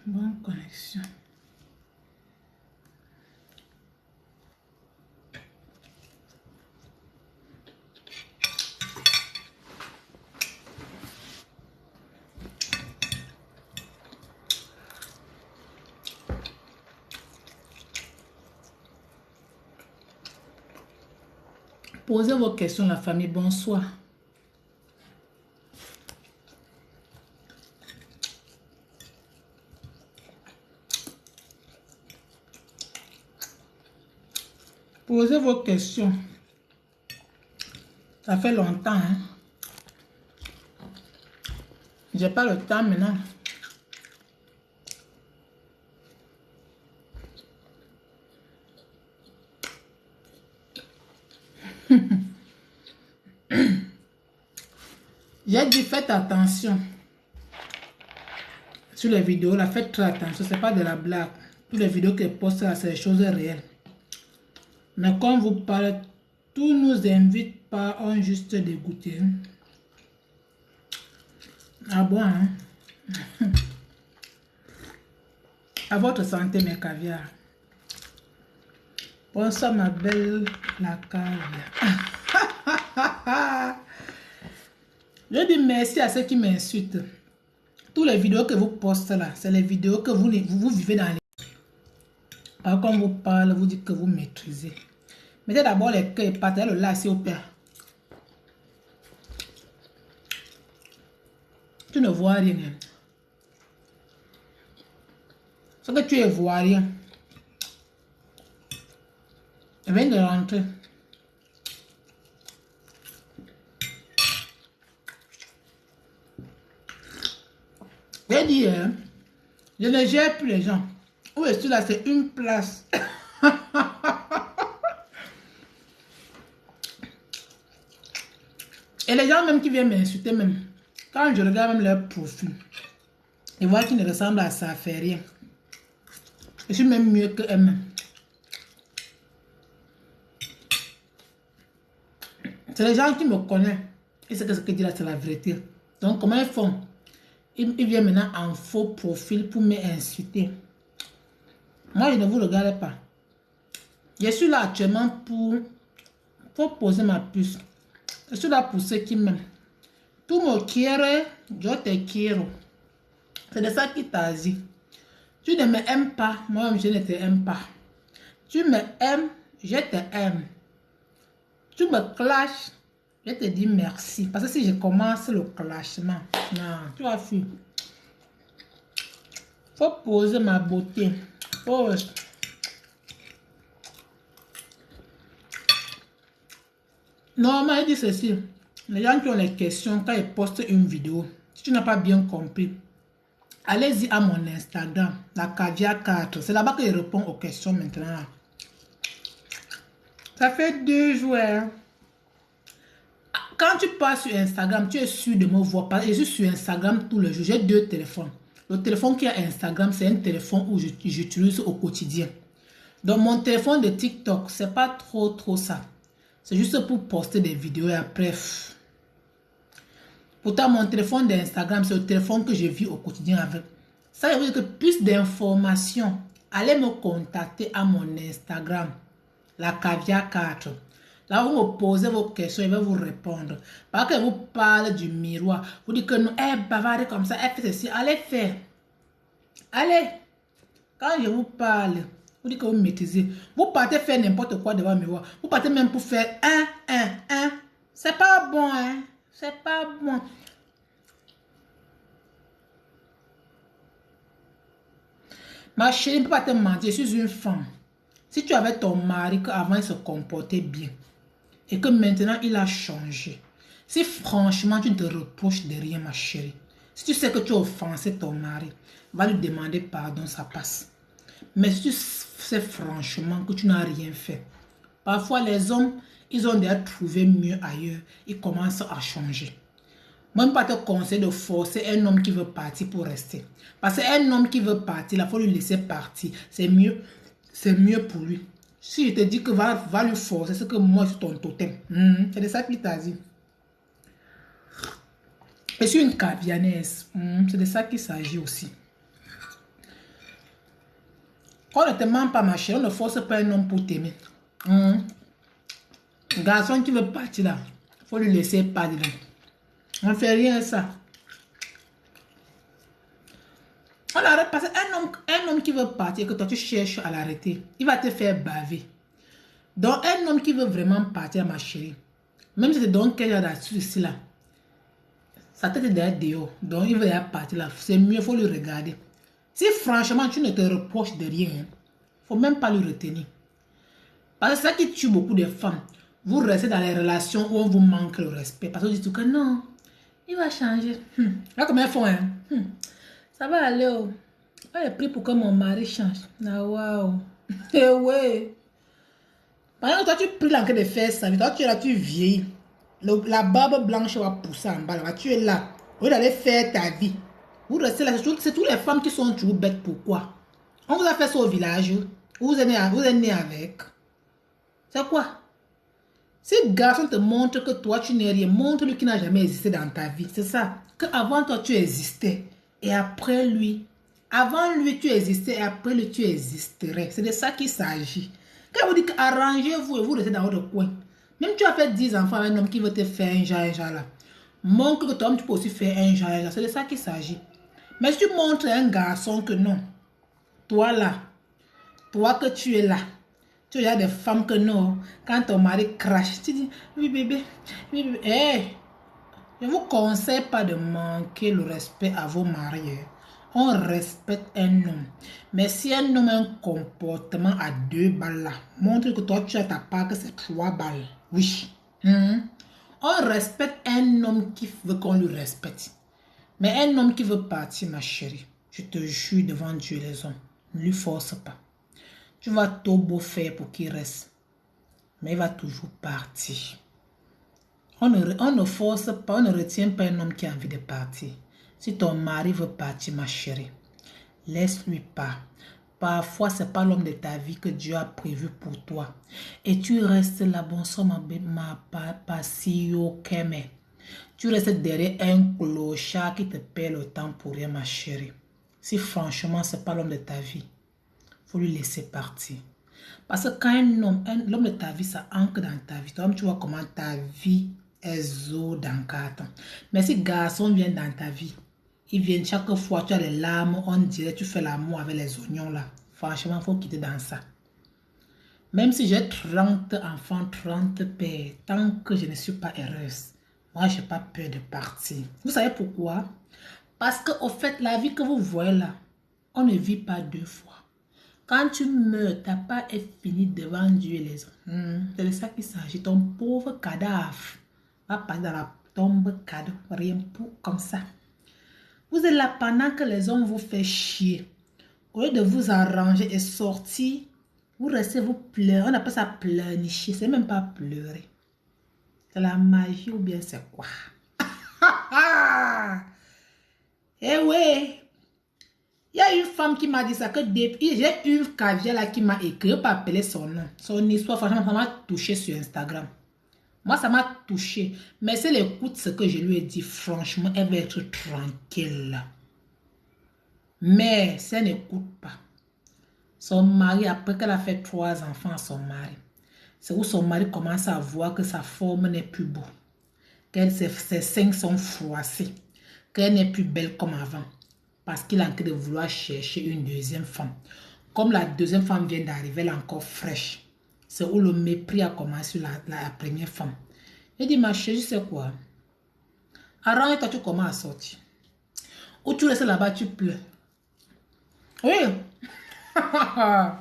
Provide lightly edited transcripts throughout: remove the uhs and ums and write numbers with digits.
Bonne connexion. Posez vos questions, la famille. Bonsoir. Posez vos questions. Ça fait longtemps, hein. J'ai pas le temps maintenant. J'ai dit faites attention. Sur les vidéos, là, faites très attention. C'est pas de la blague. Toutes les vidéos que je poste là, c'est des choses réelles. Mais quand vous parlez, tout nous invite pas, on juste dégoûté. Ah bon, hein? À votre santé, mes caviars. Bonsoir, ma belle la caviar. Je dis merci à ceux qui m'insultent. Toutes les vidéos que vous postez là, c'est les vidéos que vous vivez dans les... Alors, quand vous parlez, vous dites que vous maîtrisez. Mettez d'abord les cœurs et partagez le lacet au père. Tu ne vois rien. Ce que tu es voyant. Je viens de rentrer. J'ai dit, je ne gère plus les gens. Où est-ce là? C'est une place. Et les gens même qui viennent m'insulter même, quand je regarde même leur profil, ils voient qu'ils ne ressemblent à ça, fait rien. Je suis même mieux que eux-mêmes. C'est les gens qui me connaissent. Et c'est que ce que je dis là, c'est la vérité. Donc comment ils font? Ils viennent maintenant en faux profil pour m'insulter. Moi, je ne vous regarde pas. Je suis là actuellement pour poser ma puce. Je suis là pour ceux qui m'aiment. Tout me quiere, yo te quiero. C'est de ça qu'il t'a dit. Tu ne m'aimes pas, moi je ne t'aime pas. Tu me aimes, je te aime. Tu me clashes, je te dis merci. Parce que si je commence le clashement, non, tu vas fuir. Faut poser ma beauté. Pose. Normalement, il dit ceci. Les gens qui ont les questions, quand ils postent une vidéo, si tu n'as pas bien compris, allez-y à mon Instagram, la Caviar 4. C'est là-bas que je réponds aux questions maintenant. Ça fait 2 jours. Hein. Quand tu passes sur Instagram, tu es sûr de me voir. Je suis sur Instagram tous les jours. J'ai 2 téléphones. Le téléphone qui a Instagram, c'est un téléphone où j'utilise au quotidien. Donc mon téléphone de TikTok, c'est pas trop ça. C'est juste pour poster des vidéos et après. Pourtant, mon téléphone d'Instagram, c'est le téléphone que je vis au quotidien avec. Ça veut dire que plus d'informations, allez me contacter à mon Instagram, la Caviar 4. Là, vous me posez vos questions, je vais vous répondre. Parce que vous parlez du miroir, vous dites que nous, elle bavarde comme ça, elle fait ceci, allez faire. Allez. Quand je vous parle, vous dites que vous maîtrisez. Vous partez faire n'importe quoi devant le miroir. Vous partez même pour faire un. C'est pas bon, hein. C'est pas bon. Ma chérie, ne peux pas te mentir, je suis une femme. Si tu avais ton mari qu'avant il se comportait bien et que maintenant il a changé, si franchement tu ne te reproches de rien, ma chérie, si tu sais que tu as offensé ton mari, va lui demander pardon, ça passe. Mais si tu sais franchement que tu n'as rien fait, parfois les hommes, ils ont déjà trouvé mieux ailleurs, ils commencent à changer. Moi, je ne peux pas te conseiller de forcer un homme qui veut partir pour rester. Parce qu'un homme qui veut partir, il faut lui laisser partir. C'est mieux pour lui. Si je te dis que va lui forcer, c'est que moi, je suis ton totem. C'est de ça qu'il t'a dit. Je suis une cavianaise. C'est de ça qu'il s'agit aussi. On ne te ment pas, ma chérie. On ne force pas un homme pour t'aimer. Garçon qui veut partir là, il faut lui laisser partir. On ne fait rien à ça. On arrête parce qu'un homme qui veut partir et que toi tu cherches à l'arrêter, il va te faire baver. Donc un homme qui veut vraiment partir, ma chérie, même si tu donnes quel genre d'astuce ici là, sa tête est derrière dehors, donc il veut partir là, c'est mieux, il faut le regarder. Si franchement tu ne te reproches de rien, il ne faut même pas le retenir. Parce que c'est ça qui tue beaucoup de femmes. Vous restez dans les relations où on vous manque le respect. Parce que vous dites que non, il va changer. Là, comment ils font, hein? Ça va aller. Oh. J'ai pris pour que mon mari change. Ah, waouh. Eh ouais. Par exemple, toi, tu pries l'enquête de faire ça. Mais toi, tu es là, tu vieillis. La barbe blanche va pousser en bas. Là. Tu es là. Au lieu d'aller faire ta vie. Vous restez là. C'est toutes les femmes qui sont toujours bêtes. Pourquoi? On vous a fait ça au village. Vous êtes né avec. C'est quoi? Si le garçon te montre que toi, tu n'es rien, montre-lui qu'il n'a jamais existé dans ta vie. C'est ça. Qu'avant toi, tu existais. Et après lui. Avant lui, tu existais. Et après lui, tu existerais. C'est de ça qu'il s'agit. Quand vous dites arrangez-vous et vous restez dans votre coin. Même tu as fait 10 enfants avec un homme qui veut te faire un genre là. Montre que toi, tu peux aussi faire un genre. C'est de ça qu'il s'agit. Mais si tu montres à un garçon que non. Toi là. Toi que tu es là. Tu as des femmes que non, quand ton mari crache, tu dis, oui bébé, oui bébé. Hey, je ne vous conseille pas de manquer le respect à vos maris. On respecte un homme. Mais si un homme a un comportement à 2 balles là, montre que toi tu as ta part que c'est 3 balles. Oui. On respecte un homme qui veut qu'on lui respecte. Mais un homme qui veut partir, ma chérie, je te jure devant Dieu et les hommes, ne lui force pas. Tu vas tout beau faire pour qu'il reste. Mais il va toujours partir. On ne force pas, on ne retient pas un homme qui a envie de partir. Si ton mari veut partir, ma chérie, laisse-lui pas. Parfois, ce n'est pas l'homme de ta vie que Dieu a prévu pour toi. Et tu restes là, bonsoir ma pasio keme. Tu restes derrière un clochard qui te perd le temps pour rien, ma chérie. Si franchement, ce n'est pas l'homme de ta vie, faut lui laisser partir. Parce que quand l'homme de ta vie, ça ancre dans ta vie. Toi, tu vois comment ta vie est zo dans 4 ans. Mais si garçon vient dans ta vie, il vient chaque fois, tu as les larmes, on dirait tu fais l'amour avec les oignons là. Franchement, il faut quitter dans ça. Même si j'ai 30 enfants, 30 pères, tant que je ne suis pas heureuse, moi, je n'ai pas peur de partir. Vous savez pourquoi? Parce qu'au fait, la vie que vous voyez là, on ne vit pas 2 fois. Quand tu meurs, ta part est finie devant Dieu et les hommes. C'est de ça qu'il s'agit. Ton pauvre cadavre va passer dans la tombe cadeau. Rien pour comme ça. Vous êtes là pendant que les hommes vous font chier. Au lieu de vous arranger et sortir, vous restez, vous pleurez. On appelle ça pleurnicher. C'est même pas pleurer. C'est la magie ou bien c'est quoi? Eh ouais. Il y a une femme qui m'a dit ça, que depuis, j'ai une caviar là qui m'a écrit, je peux pas appeler son nom. Son histoire, franchement, ça m'a touché sur Instagram. Moi, ça m'a touché. Mais si elle écoute ce que je lui ai dit, franchement, elle va être tranquille. Mais si elle n'écoute pas, son mari, après qu'elle a fait 3 enfants à son mari, c'est où son mari commence à voir que sa forme n'est plus beau. Que ses seins sont froissés. Qu'elle n'est plus belle comme avant. Parce qu'il est en train de vouloir chercher une deuxième femme. Comme la deuxième femme vient d'arriver, elle est encore fraîche. C'est où le mépris a commencé sur la première femme. Il dit, ma chérie, c'est quoi? Arrange-toi, tu commences à sortir. Ou tu restes là-bas, tu pleures. Oui. Quand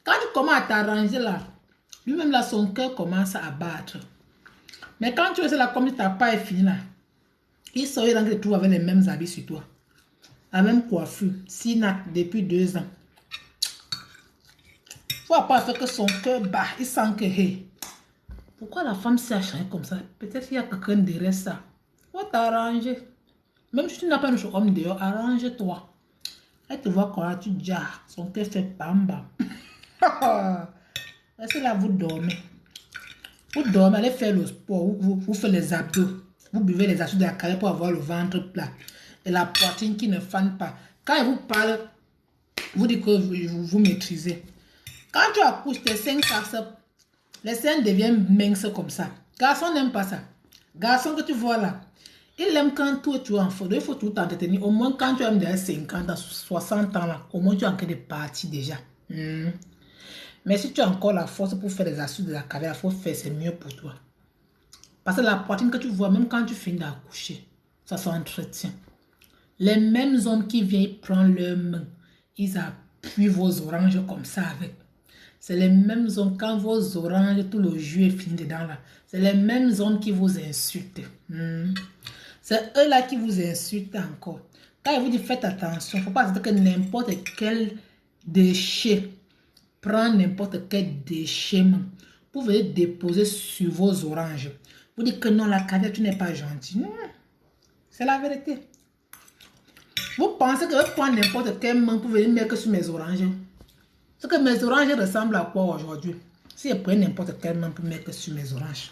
tu commences à t'arranger là, lui-même là, son cœur commence à battre. Mais quand tu restes là, comme si ta part est finie là, il sort, il rentre et trouve avec les mêmes habits sur toi. La même coiffure, Sina, depuis 2 ans. Faut pas faire que son cœur bat. Il sent que, hey, pourquoi la femme s'est changée comme ça? Peut-être qu'il y a quelqu'un derrière ça. Faut t'arranger. Même si tu n'as pas un homme dehors, arrange-toi. Elle te voit quand tu dis, son cœur fait bamba. Est-ce là, vous dormez? Vous dormez, allez faire le sport, vous faites les abdos. Vous buvez les acides de la carrière pour avoir le ventre plat. Et la poitrine qui ne fane pas. Quand elle vous parle, Vous dites que vous maîtrisez. Quand tu accouches, tes seins cassent, les seins deviennent minces comme ça. Garçon n'aime pas ça. Garçon que tu vois là, il aime quand toi tu es enfant. Il faut tout t'entretenir. Au moins quand tu as déjà 50 ans, 60 ans là, au moins tu as encore des parties déjà. Mais si tu as encore la force pour faire des astuces de la carrière, il faut faire, c'est mieux pour toi. Parce que la poitrine que tu vois, même quand tu finis d'accoucher, ça s'entretient. Les mêmes hommes qui viennent prendre leurs mains, ils appuient vos oranges comme ça avec. C'est les mêmes hommes, quand vos oranges, tout le jus est fini dedans là, c'est les mêmes hommes qui vous insultent. C'est eux là qui vous insultent encore. Quand ils vous disent faites attention, il ne faut pas dire que n'importe quel déchet, prend n'importe quel déchet, vous venez déposer sur vos oranges. Vous dites que non, la caviar, tu n'es pas gentil. C'est la vérité. Vous pensez que je prends n'importe quelle main pour venir mettre sur mes oranges. Ce que mes oranges ressemblent à quoi aujourd'hui? Si je prends n'importe quelle main pour mettre sur mes oranges.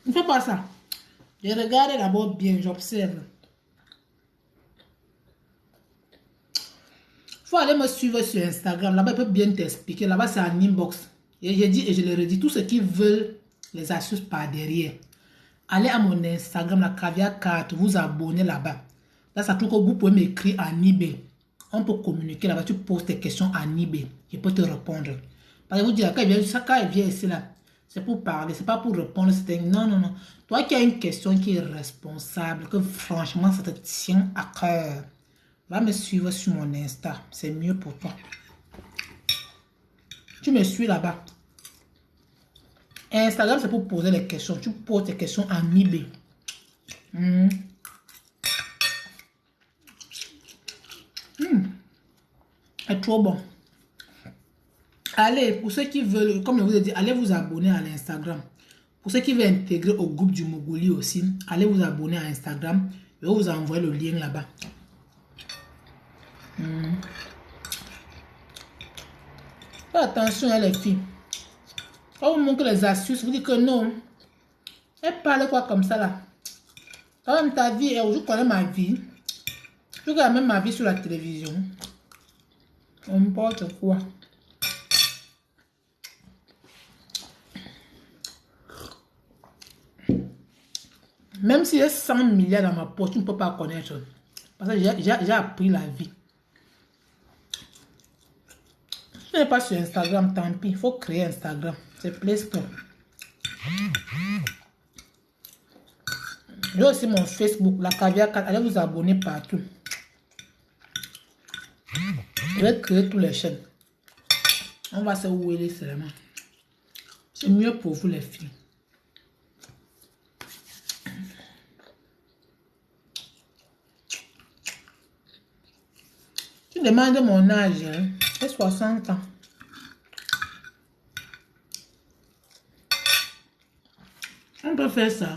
Ne fais pas ça. Je regarde d'abord bien, j'observe. Il faut aller me suivre sur Instagram. Là-bas, je peux bien t'expliquer. Là-bas, c'est en inbox. Et je dis et je le redis, tous ceux qui veulent les astuces par derrière, allez à mon Instagram, la Caviar Carte, vous abonnez là-bas. Là, ça trouve que vous pouvez m'écrire en eBay. On peut communiquer là-bas. Tu poses tes questions en eBay. Je peux te répondre. Parce que vous dites, quand il vient ici, là, c'est pour parler, c'est pas pour répondre. Non, non, non. Toi qui as une question qui est responsable, que franchement, ça te tient à cœur, va me suivre sur mon Insta. C'est mieux pour toi. Tu me suis là-bas. Instagram, c'est pour poser les questions. Tu poses tes questions en eBay. C'est trop bon. Allez, pour ceux qui veulent, comme je vous ai dit, allez vous abonner à l'Instagram. Pour ceux qui veulent intégrer au groupe du Mogoli aussi, allez vous abonner à Instagram. Je vais vous envoyer le lien là-bas. Faites attention à les filles. Quand vous montrez les astuces, vous dites que non. Elle parle quoi comme ça là? Quand même ta vie, je connais ma vie. Je regarde même ma vie sur la télévision. N'importe quoi. Même si j'ai 100 milliards dans ma poche, tu ne peux pas connaître. Parce que j'ai appris la vie. Si tu n'es pas sur Instagram, tant pis. Il faut créer Instagram. C'est Play Store. J'ai aussi mon Facebook, la Caviar 4. Allez vous abonner partout. Je vais créer tous les chaînes. On va se ouer seulement. C'est mieux pour vous les filles. Tu demandes mon âge, hein? J'ai 60 ans. On peut faire ça.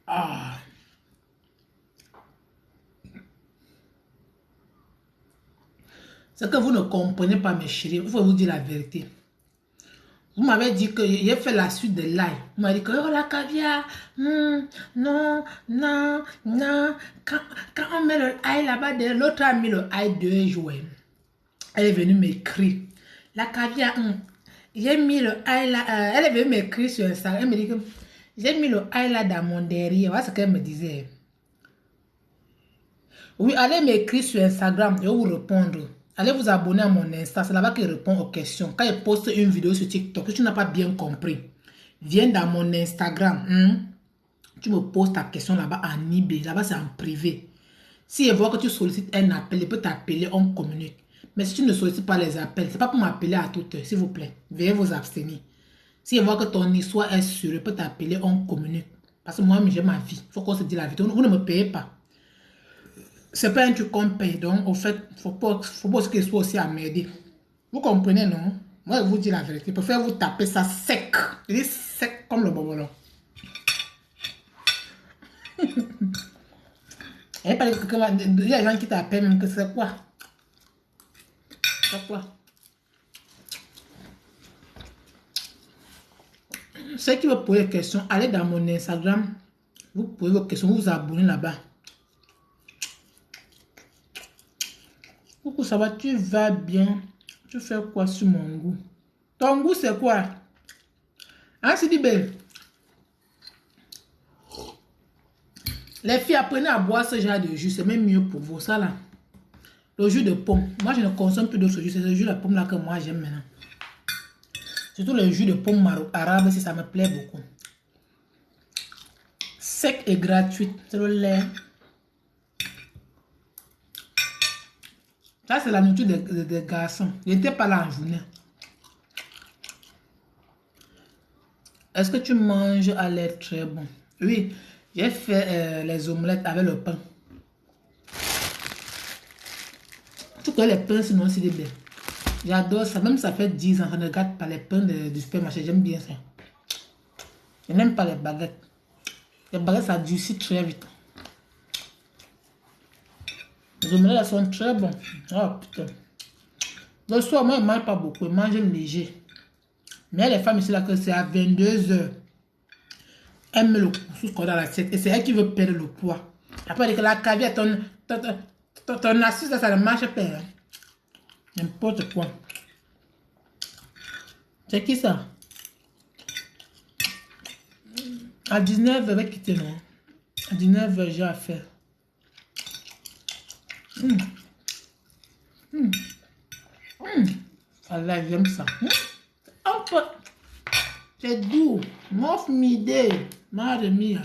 Ah. C'est que vous ne comprenez pas, mes chéris. Il faut vous dire la vérité. Vous m'avez dit que j'ai fait la suite de l'ail. Vous m'avez dit que oh, la caviar, non, non, non. Quand on met le ail là-bas, l'autre a mis le ail 2 jours. Elle est venue m'écrire. La caviar, j'ai mis le ail là. Elle est venue m'écrire sur Instagram. Elle me dit que j'ai mis le ail là dans mon derrière. Voilà ce qu'elle me disait. Oui, allez m'écrire sur Instagram. Je vais vous répondre. Allez vous abonner à mon Insta. C'est là-bas qu'il répond aux questions. Quand il poste une vidéo sur TikTok que tu n'as pas bien compris, viens dans mon Instagram. Tu me poses ta question là-bas en eBay. Là-bas, c'est en privé. Si il voit que tu sollicites un appel, il peut t'appeler, on communique. Mais si tu ne sollicites pas les appels, ce n'est pas pour m'appeler à toute heure, s'il vous plaît. Veuillez vous abstenir. Si il voit que ton histoire est sûre, il peut t'appeler, on communique. Parce que moi, j'ai ma vie. Il faut qu'on se dise la vérité. Vous ne me payez pas. C'est pas un truc qu'on paye. Donc, au fait, faut pas qu'il soit aussi à m'aider. Vous comprenez, non? Moi, je vous dis la vérité. Je préfère vous taper ça sec. Je dis sec comme le bobolon. Et pas il y a des gens qui t'appellent même que c'est quoi? C'est quoi? Ceux qui veulent poser des questions, allez dans mon Instagram. Vous posez vos questions, vous vous abonnez là-bas. Coucou, ça va, tu vas bien? Tu fais quoi sur mon goût? Ton goût, c'est quoi? Hein, c'est dit belle. Les filles, apprenez à boire ce genre de jus. C'est même mieux pour vous, ça là. Le jus de pomme. Moi, je ne consomme plus d'autres jus. C'est le jus de pomme là que moi, j'aime maintenant. Surtout le jus de pomme arabe, si ça me plaît beaucoup. Sec et gratuit. C'est le lait. Ça, c'est la nourriture des garçons. Je n'étais pas là en journée. Est-ce que tu manges à l'air très bon? Oui, j'ai fait les omelettes avec le pain. Tu connais les pains, sinon c'est des belles. J'adore ça. Même ça fait 10 ans, je ne regarde pas les pains du supermarché. J'aime bien ça. Je n'aime pas les baguettes. Les baguettes, ça durcit très vite. Les omelettes, elles sont très bonnes. Oh putain. Le soir, moi, je ne mange pas beaucoup. Je mange léger. Mais il y a les femmes ici là que c'est à 22 h. Elle met le couscous dans l'assiette et c'est elle qui veut perdre le poids. Après, elle dit que la caviar, ton astuce là, ça ne marche pas. Hein. N'importe quoi. C'est qui ça? À 19 h, je vais quitter, non? À 19 h, j'ai affaire. Allah, j'aime ça. Hop! C'est doux. M'offre m'idée. Madre mia.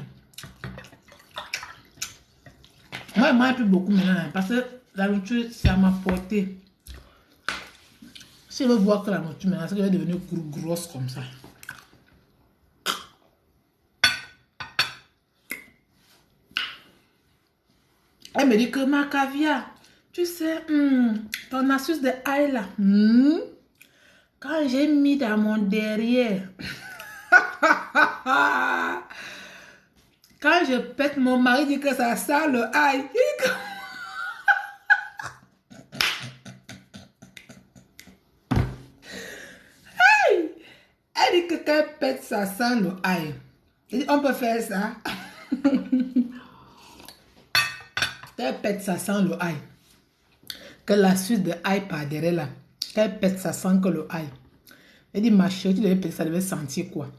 Moi, je ne mange plus beaucoup maintenant. Parce que la nourriture, ça m'a porté. Si je veux voir que la nourriture maintenant, c'est qu'elle est devenue grosse comme ça. Elle me dit que ma caviar, tu sais, ton astuce de ail là, quand j'ai mis dans mon derrière, quand je pète, mon mari dit que ça sent le ail. Hey! Elle dit que quand elle pète, ça sent le ail. Elle dit, on peut faire ça. Quand elle pète, ça sent le ail. Que la suite de ail par derrière là. Quand elle pète, ça sent que le ail. Elle dit, ma chérie, tu devais péter, ça devait sentir quoi.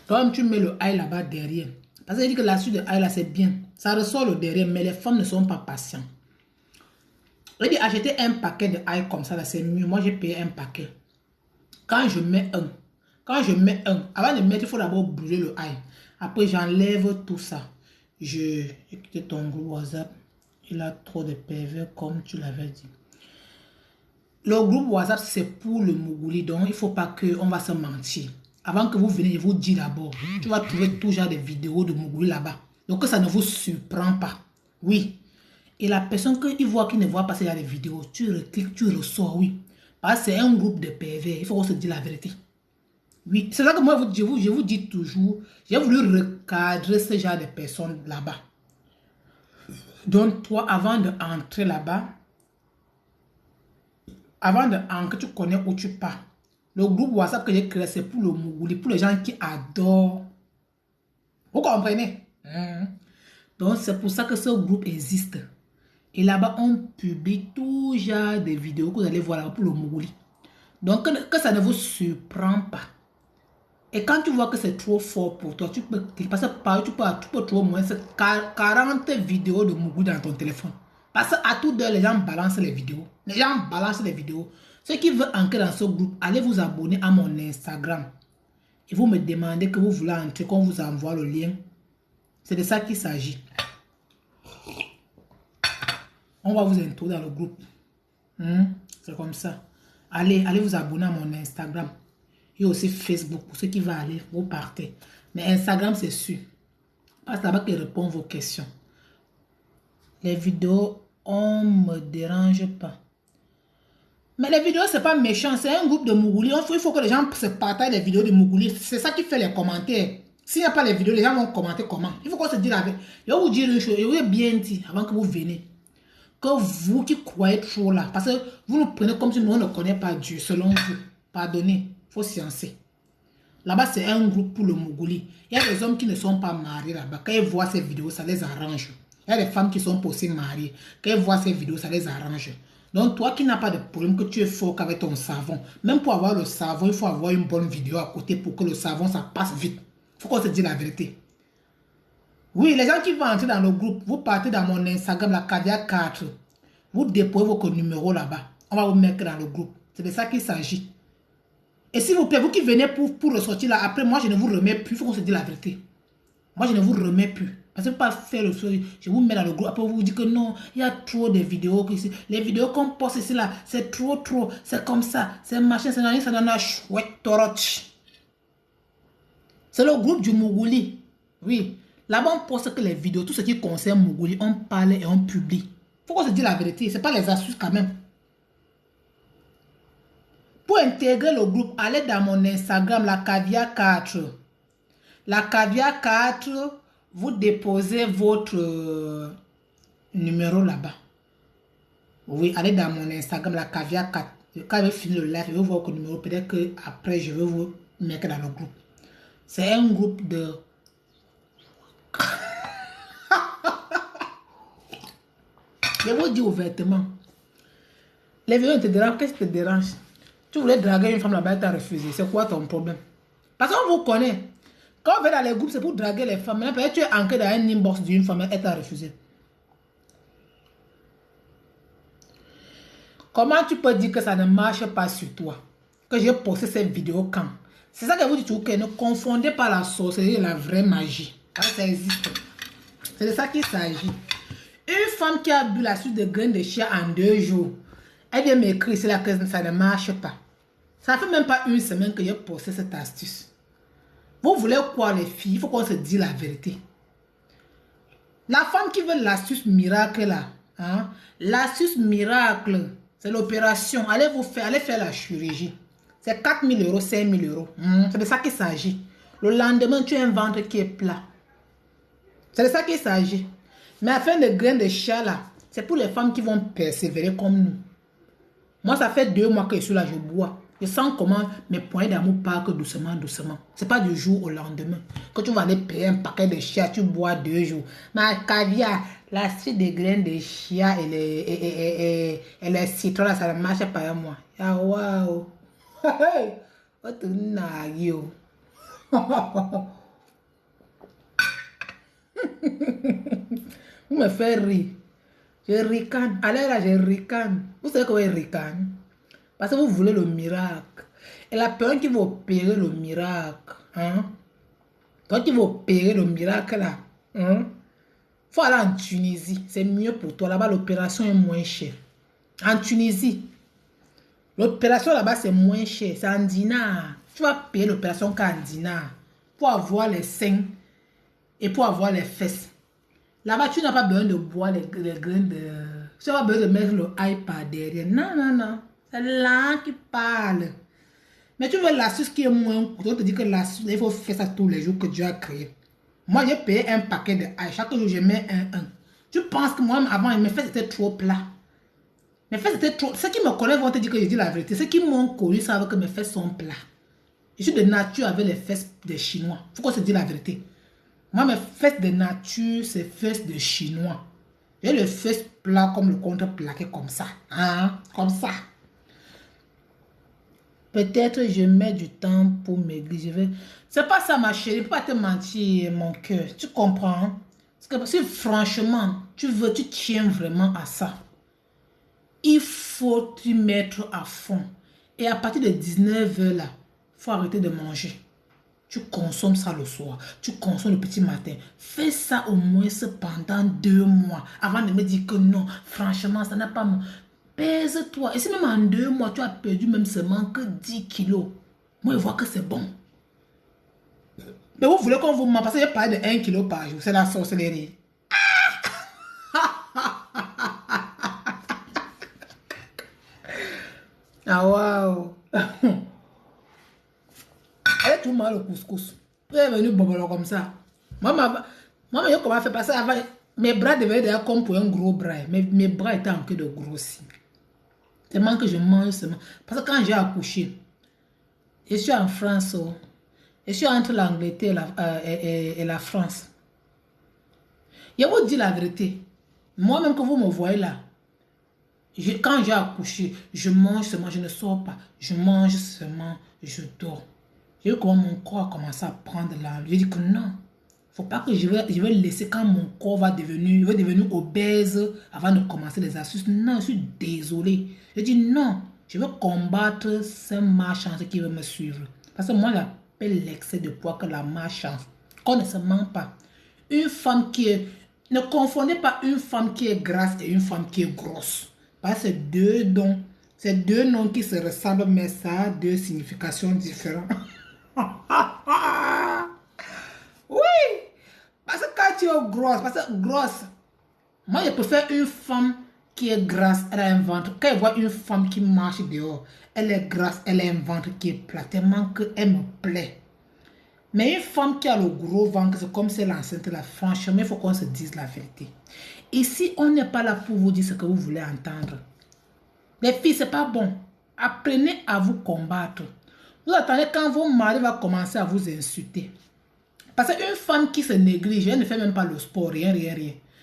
Toi-même, tu mets le ail là-bas derrière. Parce qu'elle dit que la suite de ail là, c'est bien. Ça ressort le derrière, mais les femmes ne sont pas patientes. Elle dit, acheter un paquet de ail comme ça, là, c'est mieux. Moi, j'ai payé un paquet. Quand je mets avant de mettre, il faut d'abord brûler le ail. Après, j'enlève tout ça. J'ai quitté ton groupe WhatsApp. Il a trop de pervers, comme tu l'avais dit. Le groupe WhatsApp, c'est pour le Mougouli. Donc, il ne faut pas qu'on va se mentir. Avant que vous venez, je vous dis d'abord. Tu vas trouver toujours des vidéos de Mougouli là-bas. Donc, que ça ne vous surprend pas. Oui. Et la personne qui voit, qui ne voit pas, c'est des vidéos. Tu recliques, tu ressors, oui. Parce que c'est un groupe de pervers. Il faut qu'on se dise la vérité. Oui. C'est ça que moi, je vous dis toujours. J'ai voulu recadrer ce genre de personnes là-bas. Donc, toi, avant d'entrer là-bas, que tu connais où tu pars, le groupe WhatsApp que j'ai créé, c'est pour le Mougouli, pour les gens qui adorent. Vous comprenez? Donc, c'est pour ça que ce groupe existe. Et là-bas, on publie tout genre de vidéos que vous allez voir là pour le Mougouli. Donc, que ça ne vous surprend pas. Et quand tu vois que c'est trop fort pour toi, tu peux passer par, tu peux trouver au moins 40 vidéos de Mougouli dans ton téléphone. Parce qu'à tout d'heure, les gens balancent les vidéos. Les gens balancent les vidéos. Ceux qui veulent entrer dans ce groupe, allez vous abonner à mon Instagram. Et vous me demandez que vous voulez entrer, qu'on vous envoie le lien. C'est de ça qu'il s'agit. On va vous introduire dans le groupe. C'est comme ça. Allez vous abonner à mon Instagram. Et aussi Facebook. Pour ceux qui vont aller, vous partez. Mais Instagram, c'est sûr. Parce que là-bas qu'il répond vos questions. Les vidéos, on ne me dérange pas. Mais les vidéos, c'est pas méchant. C'est un groupe de Mougouli. Il faut que les gens se partagent les vidéos de Mougouli. C'est ça qui fait les commentaires. S'il n'y a pas les vidéos, les gens vont commenter comment. Il faut qu'on se dise avec. Je vais vous dire une chose. Je vous ai bien dit avant que vous veniez. Que vous qui croyez trop là. Parce que vous nous prenez comme si nous on ne connaît pas Dieu. Selon vous. Pardonnez. Il faut sciencer. Là-bas, c'est un groupe pour le Mougouli. Il y a des hommes qui ne sont pas mariés là-bas. Quand ils voient ces vidéos, ça les arrange. Il y a des femmes qui sont aussi mariées. Quand ils voient ces vidéos, ça les arrange. Donc, toi qui n'as pas de problème, que tu es fort qu'avec ton savon, même pour avoir le savon, il faut avoir une bonne vidéo à côté pour que le savon, ça passe vite. Il faut qu'on se dise la vérité. Oui, les gens qui vont entrer dans le groupe, vous partez dans mon Instagram, la Caviar 4. Vous déposez vos numéros là-bas. On va vous mettre dans le groupe. C'est de ça qu'il s'agit. Et s'il vous plaît, vous qui venez pour ressortir là, après moi, je ne vous remets plus. Il faut qu'on se dise la vérité. Moi, je ne vous remets plus. Parce que pas faire le soir, je vous mets dans le groupe. Après, vous vous dites que non, il y a trop de vidéos. Les vidéos qu'on poste ici là, c'est trop. C'est comme ça. C'est machin, c'est ça donne chouette, toroch. C'est le groupe du Mougouli. Oui. Là-bas, on poste que les vidéos, tout ce qui concerne Mougouli, on parle et on publie. Il faut qu'on se dise la vérité. Ce n'est pas les astuces quand même. Pour intégrer le groupe, allez dans mon Instagram, la Caviar 4. La Caviar 4, vous déposez votre numéro là-bas. Oui, allez dans mon Instagram, la Caviar 4. Quand je finis le live, je vais voir votre numéro. Peut-être qu'après, je vais vous mettre dans le groupe. C'est un groupe de... Je vous dis ouvertement. Les vidéos te dérangent. Qu'est-ce qui te dérange? Tu voulais draguer une femme là-bas, elle t'a refusé. C'est quoi ton problème? Parce qu'on vous connaît. Quand on va dans les groupes, c'est pour draguer les femmes. Maintenant, peut-être tu es ancré dans un inbox d'une femme, elle t'a refusé. Comment tu peux dire que ça ne marche pas sur toi? Que j'ai posté cette vidéo quand? C'est ça que vous dites toujours, que ne confondez pas la sorcellerie et la vraie magie. Ça existe. C'est de ça qu'il s'agit. Une femme qui a bu la suite de graines de chia en 2 jours, elle vient m'écrire, c'est là que ça ne marche pas. Ça fait même pas une semaine que j'ai posté cette astuce. Vous voulez quoi les filles? Il faut qu'on se dise la vérité. La femme qui veut l'astuce miracle là, hein? L'astuce miracle, c'est l'opération. Allez faire la chirurgie. C'est 4 000 euros, 5 000 euros. C'est de ça qu'il s'agit. Le lendemain, tu as un ventre qui est plat. C'est de ça qu'il s'agit. Mais afin de graines de chia là, c'est pour les femmes qui vont persévérer comme nous. Moi, ça fait 2 mois que je suis là, je bois. Je sens comment mes poignées d'amour partent doucement. C'est pas du jour au lendemain. Quand tu vas aller payer un paquet de chia, tu bois 2 jours. Ma caviar, la suite des graines de chia et les citrons, là, ça ne marche pas à moi. Ah, waouh! Vous me faites rire. Je ricane. Allez là, je ricane. Vous savez comment je ricane? Parce que vous voulez le miracle. Et la personne qui va opérer le miracle, hein? Toi qui vas opérer le miracle là, hein? Faut aller en Tunisie. C'est mieux pour toi. Là-bas, l'opération est moins chère. En Tunisie, l'opération là-bas, c'est moins cher. C'est en dinar. Tu vas payer l'opération qu'en dinar. Pour avoir les seins et pour avoir les fesses. Là-bas, tu n'as pas besoin de boire les graines de... Tu n'as pas besoin de mettre le iPad derrière. Non. C'est là qui parle. Mais tu veux l'astuce qui est moins coûteux. On te dit que l'astuce, il faut faire ça tous les jours que Dieu a créé. Moi, j'ai payé un paquet de iPad. Chaque jour, je mets un. Tu penses que moi, avant, mes fesses étaient trop plats. Mes fesses étaient trop... Ceux qui me connaissent vont te dire que je dis la vérité. Ceux qui m'ont connu savent que mes fesses sont plats. Je suis de nature avec les fesses des Chinois. Il faut qu'on se dise la vérité. Moi, mes fesses de nature, c'est fesses de Chinois. J'ai les fesses plats comme le contre-plaqué, comme ça. Hein? Comme ça. Peut-être je mets du temps pour m'aiguiser. C'est pas ça, ma chérie. Je ne peux pas te mentir, mon cœur. Tu comprends? Parce que si franchement, tu tiens vraiment à ça, il faut t'y mettre à fond. Et à partir de 19h là, il faut arrêter de manger. Tu consommes ça le soir. Tu consommes le petit matin. Fais ça au moins pendant 2 mois. Avant de me dire que non, franchement, ça n'a pas... Pèse-toi. Et si même en 2 mois, tu as perdu même seulement que 10 kilos. Moi, je vois que c'est bon. Mais vous voulez qu'on vous ment parce que je parle de 1 kilo par jour. C'est la sorcellerie. Ah, waouh. Elle est tout mal au couscous. Elle est venue bobolo comme ça. Moi, je comment faire passer avant. Mes bras devaient être comme pour un gros bras. Mes bras étaient en train de grossir. Tellement que je mange seulement. Parce que quand j'ai accouché, je suis en France. Je suis entre l'Angleterre et la France. Je vous dis la vérité. Moi-même, quand vous me voyez là, quand j'ai accouché, je mange seulement, je ne sors pas. Je mange seulement, je dors. J'ai vu comment mon corps a commencé à prendre l'âme. J'ai dit que non. Faut pas que je vais laisser quand mon corps va devenir obèse avant de commencer les astuces. Non, je suis désolé. Je dis non. Je veux combattre cette malchance qui veut me suivre. Parce que moi, j'appelle l'excès de poids que la malchance. Qu'on ne se ment pas. Une femme qui est... Ne confondez pas une femme qui est grasse et une femme qui est grosse. Parce que c'est deux noms qui se ressemblent, mais ça a deux significations différentes. Oui! Parce que quand tu es grosse, moi je préfère une femme qui est grasse, elle a un ventre. Quand elle voit une femme qui marche dehors, elle est grasse, elle a un ventre qui est plat, tellement qu'elle me plaît. Mais une femme qui a le gros ventre, c'est comme c'est l'enceinte là, franchement, il faut qu'on se dise la vérité. Ici, on n'est pas là pour vous dire ce que vous voulez entendre. Les filles, c'est pas bon. Apprenez à vous combattre. Vous attendez quand vos maris vont commencer à vous insulter. Parce qu'une femme qui se néglige, elle ne fait même pas le sport, rien.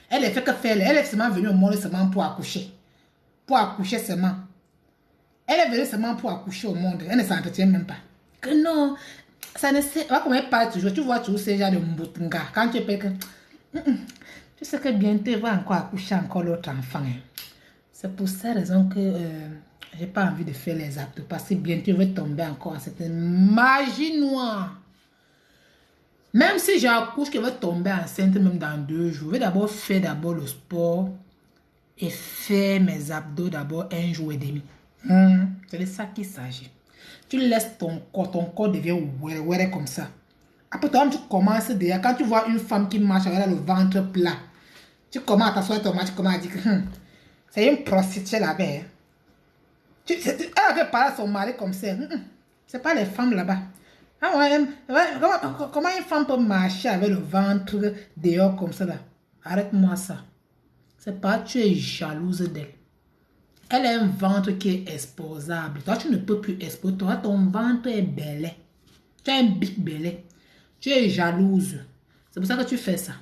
Elle ne fait que faire, elle est seulement venue au monde seulement pour accoucher. Pour accoucher seulement. Elle est venue seulement pour accoucher au monde. Elle ne s'entretient même pas. Que non, ça ne sait pas comment elle parle toujours. Tu vois toujours ces gens de Mbutunga. Quand tu peux que... Tu sais que bientôt, tu vas encore accoucher encore l'autre enfant. C'est pour cette raison que j'ai pas envie de faire les actes. Parce que bientôt, je vais tomber encore en cette magie noire. Même si j'accouche, je vais tomber enceinte même dans 2 jours. Je vais d'abord faire le sport et faire mes abdos d'abord 1 jour et demi. C'est de ça qu'il s'agit. Tu laisses ton corps devient ouais comme ça. Après toi, tu commences déjà. Quand tu vois une femme qui marche avec le ventre plat, tu commences à t'asseoir ton match, tu commences à dire que c'est une prostituée là-bas. Elle avait parlé à son mari comme ça. C'est pas les femmes là-bas. Ah ouais, comment une femme peut marcher avec le ventre dehors comme ça là? Arrête-moi ça. C'est pas tu es jalouse d'elle. Elle a un ventre qui est exposable. Toi, tu ne peux plus exposer. Toi, ton ventre est belé. Tu as un big belé. Tu es jalouse. C'est pour ça que tu fais ça.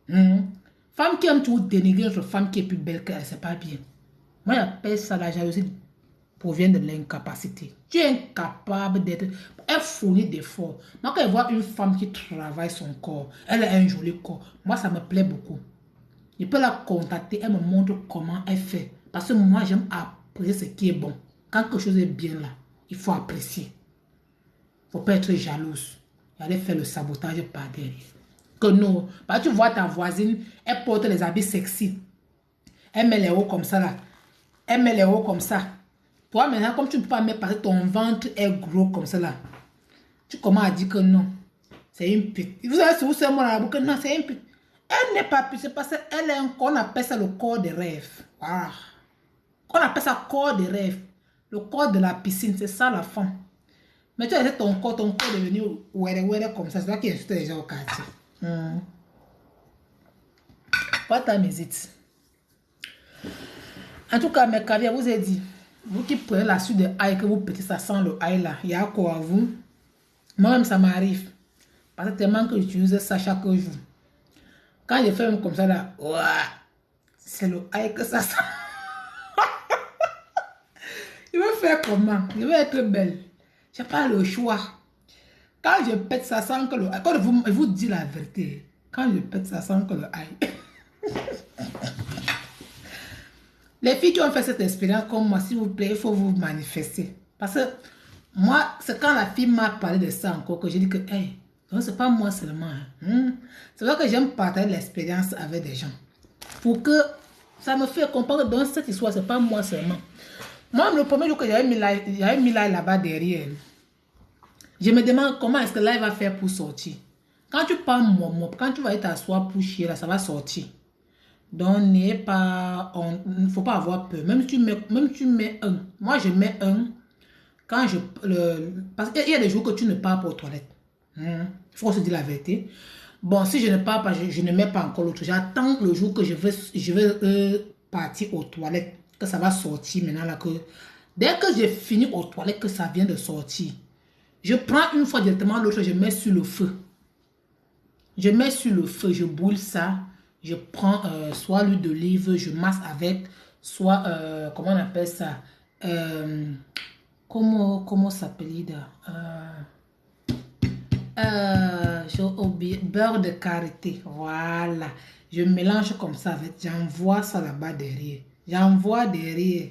Femme qui aime toujours dénigrer notre femme qui est plus belle qu'elle, c'est pas bien. Moi, j'appelle ça la jalousie provient de l'incapacité. Tu es incapable d'être... Elle fournit d'efforts. Moi, quand je vois une femme qui travaille son corps, elle a un joli corps. Moi, ça me plaît beaucoup. Je peux la contacter, elle me montre comment elle fait. Parce que moi, j'aime apprécier ce qui est bon. Quand quelque chose est bien là, il faut apprécier. Il ne faut pas être jalouse. Et aller faire le sabotage par derrière. Que non. Parce que tu vois ta voisine, elle porte les habits sexy. Elle met les hauts comme ça là. Elle met les hauts comme ça. Toi maintenant, comme tu ne peux pas mettre parce que ton ventre est gros comme ça là. Tu commences à dire que non. C'est une pute. Vous savez si vous savez moi là, que non, c'est une pute. Elle n'est pas pute, c'est parce qu'elle est un corps, on appelle ça le corps de rêve. Voilà. On appelle ça corps de rêve. Le corps de la piscine, c'est ça la femme. Mais tu as laissé ton corps est devenu ouais comme ça. C'est là qu'il insulte les gens au quartier. What time is it? En tout cas, mes caviars, vous ai dit, vous qui prenez la suite de ail, que vous pétez ça sans le ail là, il y a quoi à vous? Moi-même, ça m'arrive. Parce que tellement que j'utilise ça chaque jour. Quand je fais même comme ça là, c'est le ail que ça sent. Je vais faire comment? Je vais être belle. Je n'ai pas le choix. Quand je pète ça sent que le ail. Quand je vous dis la vérité, quand je pète ça sent que le ail. Les filles qui ont fait cette expérience comme moi, s'il vous plaît, il faut vous manifester. Parce que moi, c'est quand la fille m'a parlé de ça encore que j'ai dit que, hey, c'est pas moi seulement. C'est vrai que j'aime partager l'expérience avec des gens. Pour que ça me fait comprendre que dans cette histoire, c'est pas moi seulement. Moi, le premier jour que j'avais mis là-bas derrière, je me demande comment est-ce que là, il va faire pour sortir. Quand tu parles mop, quand tu vas t'asseoir pour chier, là, ça va sortir. Donc, il ne faut pas avoir peur. Même si tu mets un. Moi, je mets un. Parce qu'il y a des jours que tu ne pars pas aux toilettes. Il faut se dire la vérité. Bon, si je ne pars pas, je ne mets pas encore l'autre. J'attends le jour que je vais partir aux toilettes. Que ça va sortir maintenant là. Dès que j'ai fini aux toilettes, que ça vient de sortir. Je prends une fois directement l'autre, je mets sur le feu. Je mets sur le feu, je brûle ça. Je prends soit l'huile d'olive, je masse avec, soit, comment on appelle ça? Comment ça s'appelle? J'ai oublié, beurre de karité. Voilà. Je mélange comme ça avec, j'envoie ça là-bas derrière. J'envoie derrière.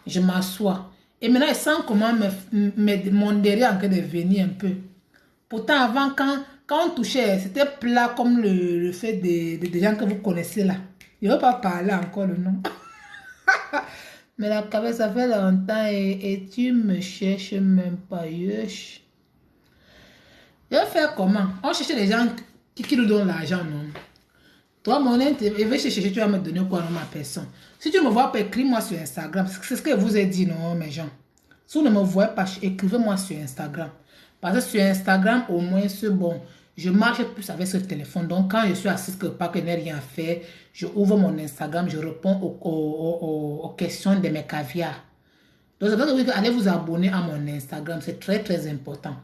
Je m'assois. Et maintenant, je sens comment mon derrière en train de venir un peu. Pourtant, avant, quand on touchait, c'était plat comme le fait des gens que vous connaissez là. Je ne veux pas parler encore le nom. Mais la cabesse, ça fait longtemps et tu me cherches même pas. Yesh. Je vais faire comment? On cherche les gens qui nous donnent l'argent, non? Toi, mon intérêt, je vais chercher, tu vas me donner quoi dans ma personne. Si tu me vois pas, écris-moi sur Instagram. C'est ce que je vous ai dit, non, mes gens. Si vous ne me voyez pas, écrivez-moi sur Instagram. Parce que sur Instagram, au moins, c'est bon. Je marche plus avec ce téléphone. Donc, quand je suis assise quelque part, que je n'ai rien fait, je ouvre mon Instagram, je réponds aux questions de mes caviars. Donc, c'est pour ça que allez vous abonner à mon Instagram. C'est très, très important.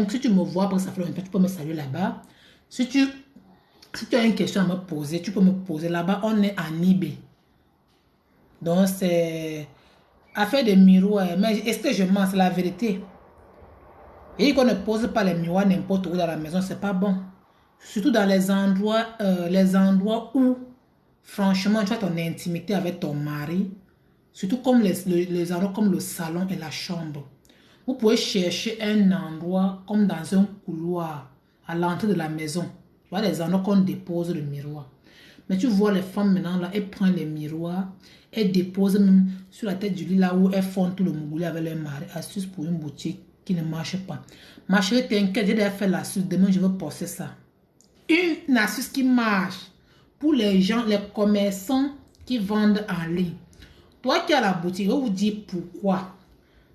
Si tu me vois, après ça fait longtemps, tu peux me saluer là-bas. Si tu as une question à me poser, tu peux me poser là-bas. On est en eBay. Donc, c'est affaire de miroirs. Mais est-ce que je mens? C'est la vérité. Et qu'on ne pose pas les miroirs n'importe où dans la maison, c'est pas bon. Surtout dans les endroits où, franchement, tu as ton intimité avec ton mari. Surtout comme les endroits comme le salon et la chambre. Vous pouvez chercher un endroit comme dans un couloir à l'entrée de la maison. Voilà les endroits qu'on dépose le miroir. Mais tu vois les femmes maintenant là, elles prennent les miroirs, elles déposent même sur la tête du lit là où elles font tout le mougoulet avec leur mari. Astuce pour une boutique qui ne marche pas. Ma chérie, t'inquiète, j'ai déjà fait l'astuce. Demain, je vais poster ça. Une astuce qui marche pour les gens, les commerçants qui vendent en ligne. Toi qui as la boutique, je vais vous dire pourquoi.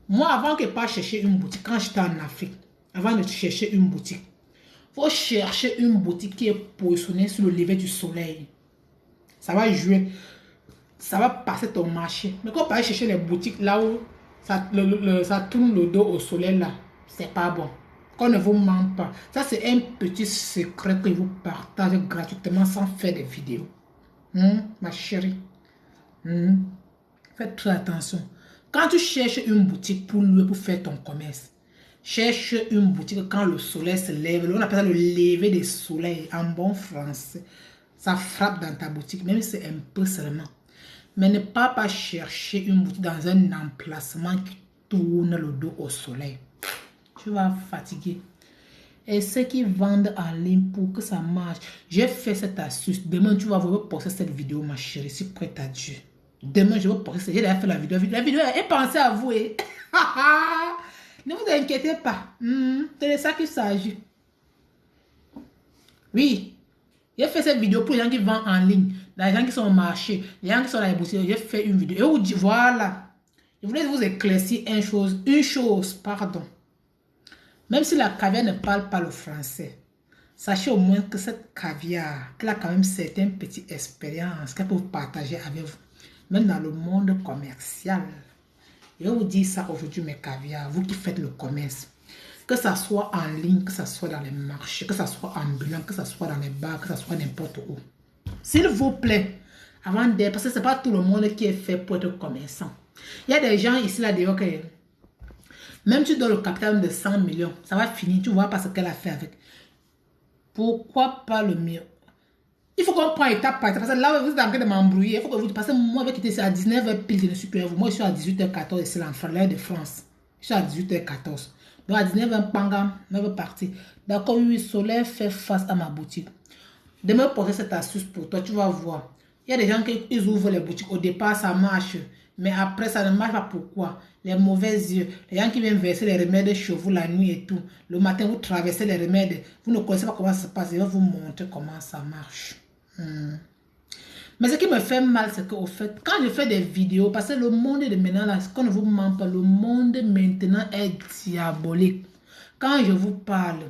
Moi, avant que je parte chercher une boutique, quand j'étais en Afrique, avant de chercher une boutique, il faut chercher une boutique qui est positionnée sur le lever du soleil. Ça va jouer. Ça va passer ton marché. Mais quand on va chercher les boutiques là où ça tourne le dos au soleil là, c'est pas bon. Qu'on ne vous ment pas. Ça, c'est un petit secret que je vous partage gratuitement sans faire des vidéos. Ma chérie. Faites très attention. Quand tu cherches une boutique pour faire ton commerce, cherche une boutique quand le soleil se lève. On appelle ça le lever du soleil en bon français. Ça frappe dans ta boutique, même si c'est un peu seulement. Mais ne pas chercher une boutique dans un emplacement qui tourne le dos au soleil. Tu vas fatiguer. Et ceux qui vendent en ligne pour que ça marche, j'ai fait cette astuce. Demain, tu vas voir poster cette vidéo, ma chérie, si prête à Dieu. Demain, je vais poster. J'ai déjà fait la vidéo. La vidéo est pensée à vous. Ne vous inquiétez pas. C'est de ça qu'il s'agit. Oui. J'ai fait cette vidéo pour les gens qui vendent en ligne, les gens qui sont au marché, les gens qui sont dans les boutiques. J'ai fait une vidéo. Et vous dit, voilà. Je voulais vous éclaircir une chose, pardon. Même si la caviar ne parle pas le français, sachez au moins que cette caviar, qu'elle a quand même certaines petites expériences qu'elle peut vous partager avec vous. Même dans le monde commercial. Je vais vous dire ça aujourd'hui, mes caviars, vous qui faites le commerce. Que ça soit en ligne, que ça soit dans les marchés, que ça soit ambulant, que ça soit dans les bars, que ça soit n'importe où. S'il vous plaît, avant d'être, parce que ce n'est pas tout le monde qui est fait pour être commerçant. Il y a des gens ici, là, d'ailleurs, que même tu donnes le capital de 100 millions, ça va finir, tu vois pas ce qu'elle a fait avec. Pourquoi pas le mieux? Il faut qu'on prenne étape par étape. Parce que là, vous êtes en train de m'embrouiller. Il faut que vous... Parce que moi, je vais quitter ça à 19h pile, je ne suis plus à vous. Moi, je suis à 18h14 ici, l'heure de France. Je suis à 18h14. Donc, à 19h, pangam, je vais partir. D'accord, oui, le soleil fait face à ma boutique. Demain, poser cette astuce pour toi, tu vas voir. Il y a des gens qui ils ouvrent les boutiques. Au départ, ça marche. Mais après, ça ne marche pas. Pourquoi? Les mauvais yeux. Les gens qui viennent verser les remèdes chez vous la nuit et tout. Le matin, vous traversez les remèdes. Vous ne connaissez pas comment ça se passe. Je vais vous montrer comment ça marche. Mais ce qui me fait mal, c'est qu'au fait, quand je fais des vidéos, parce que le monde de maintenant, là, qu'on ne vous ment pas, le monde maintenant est diabolique. Quand je vous parle,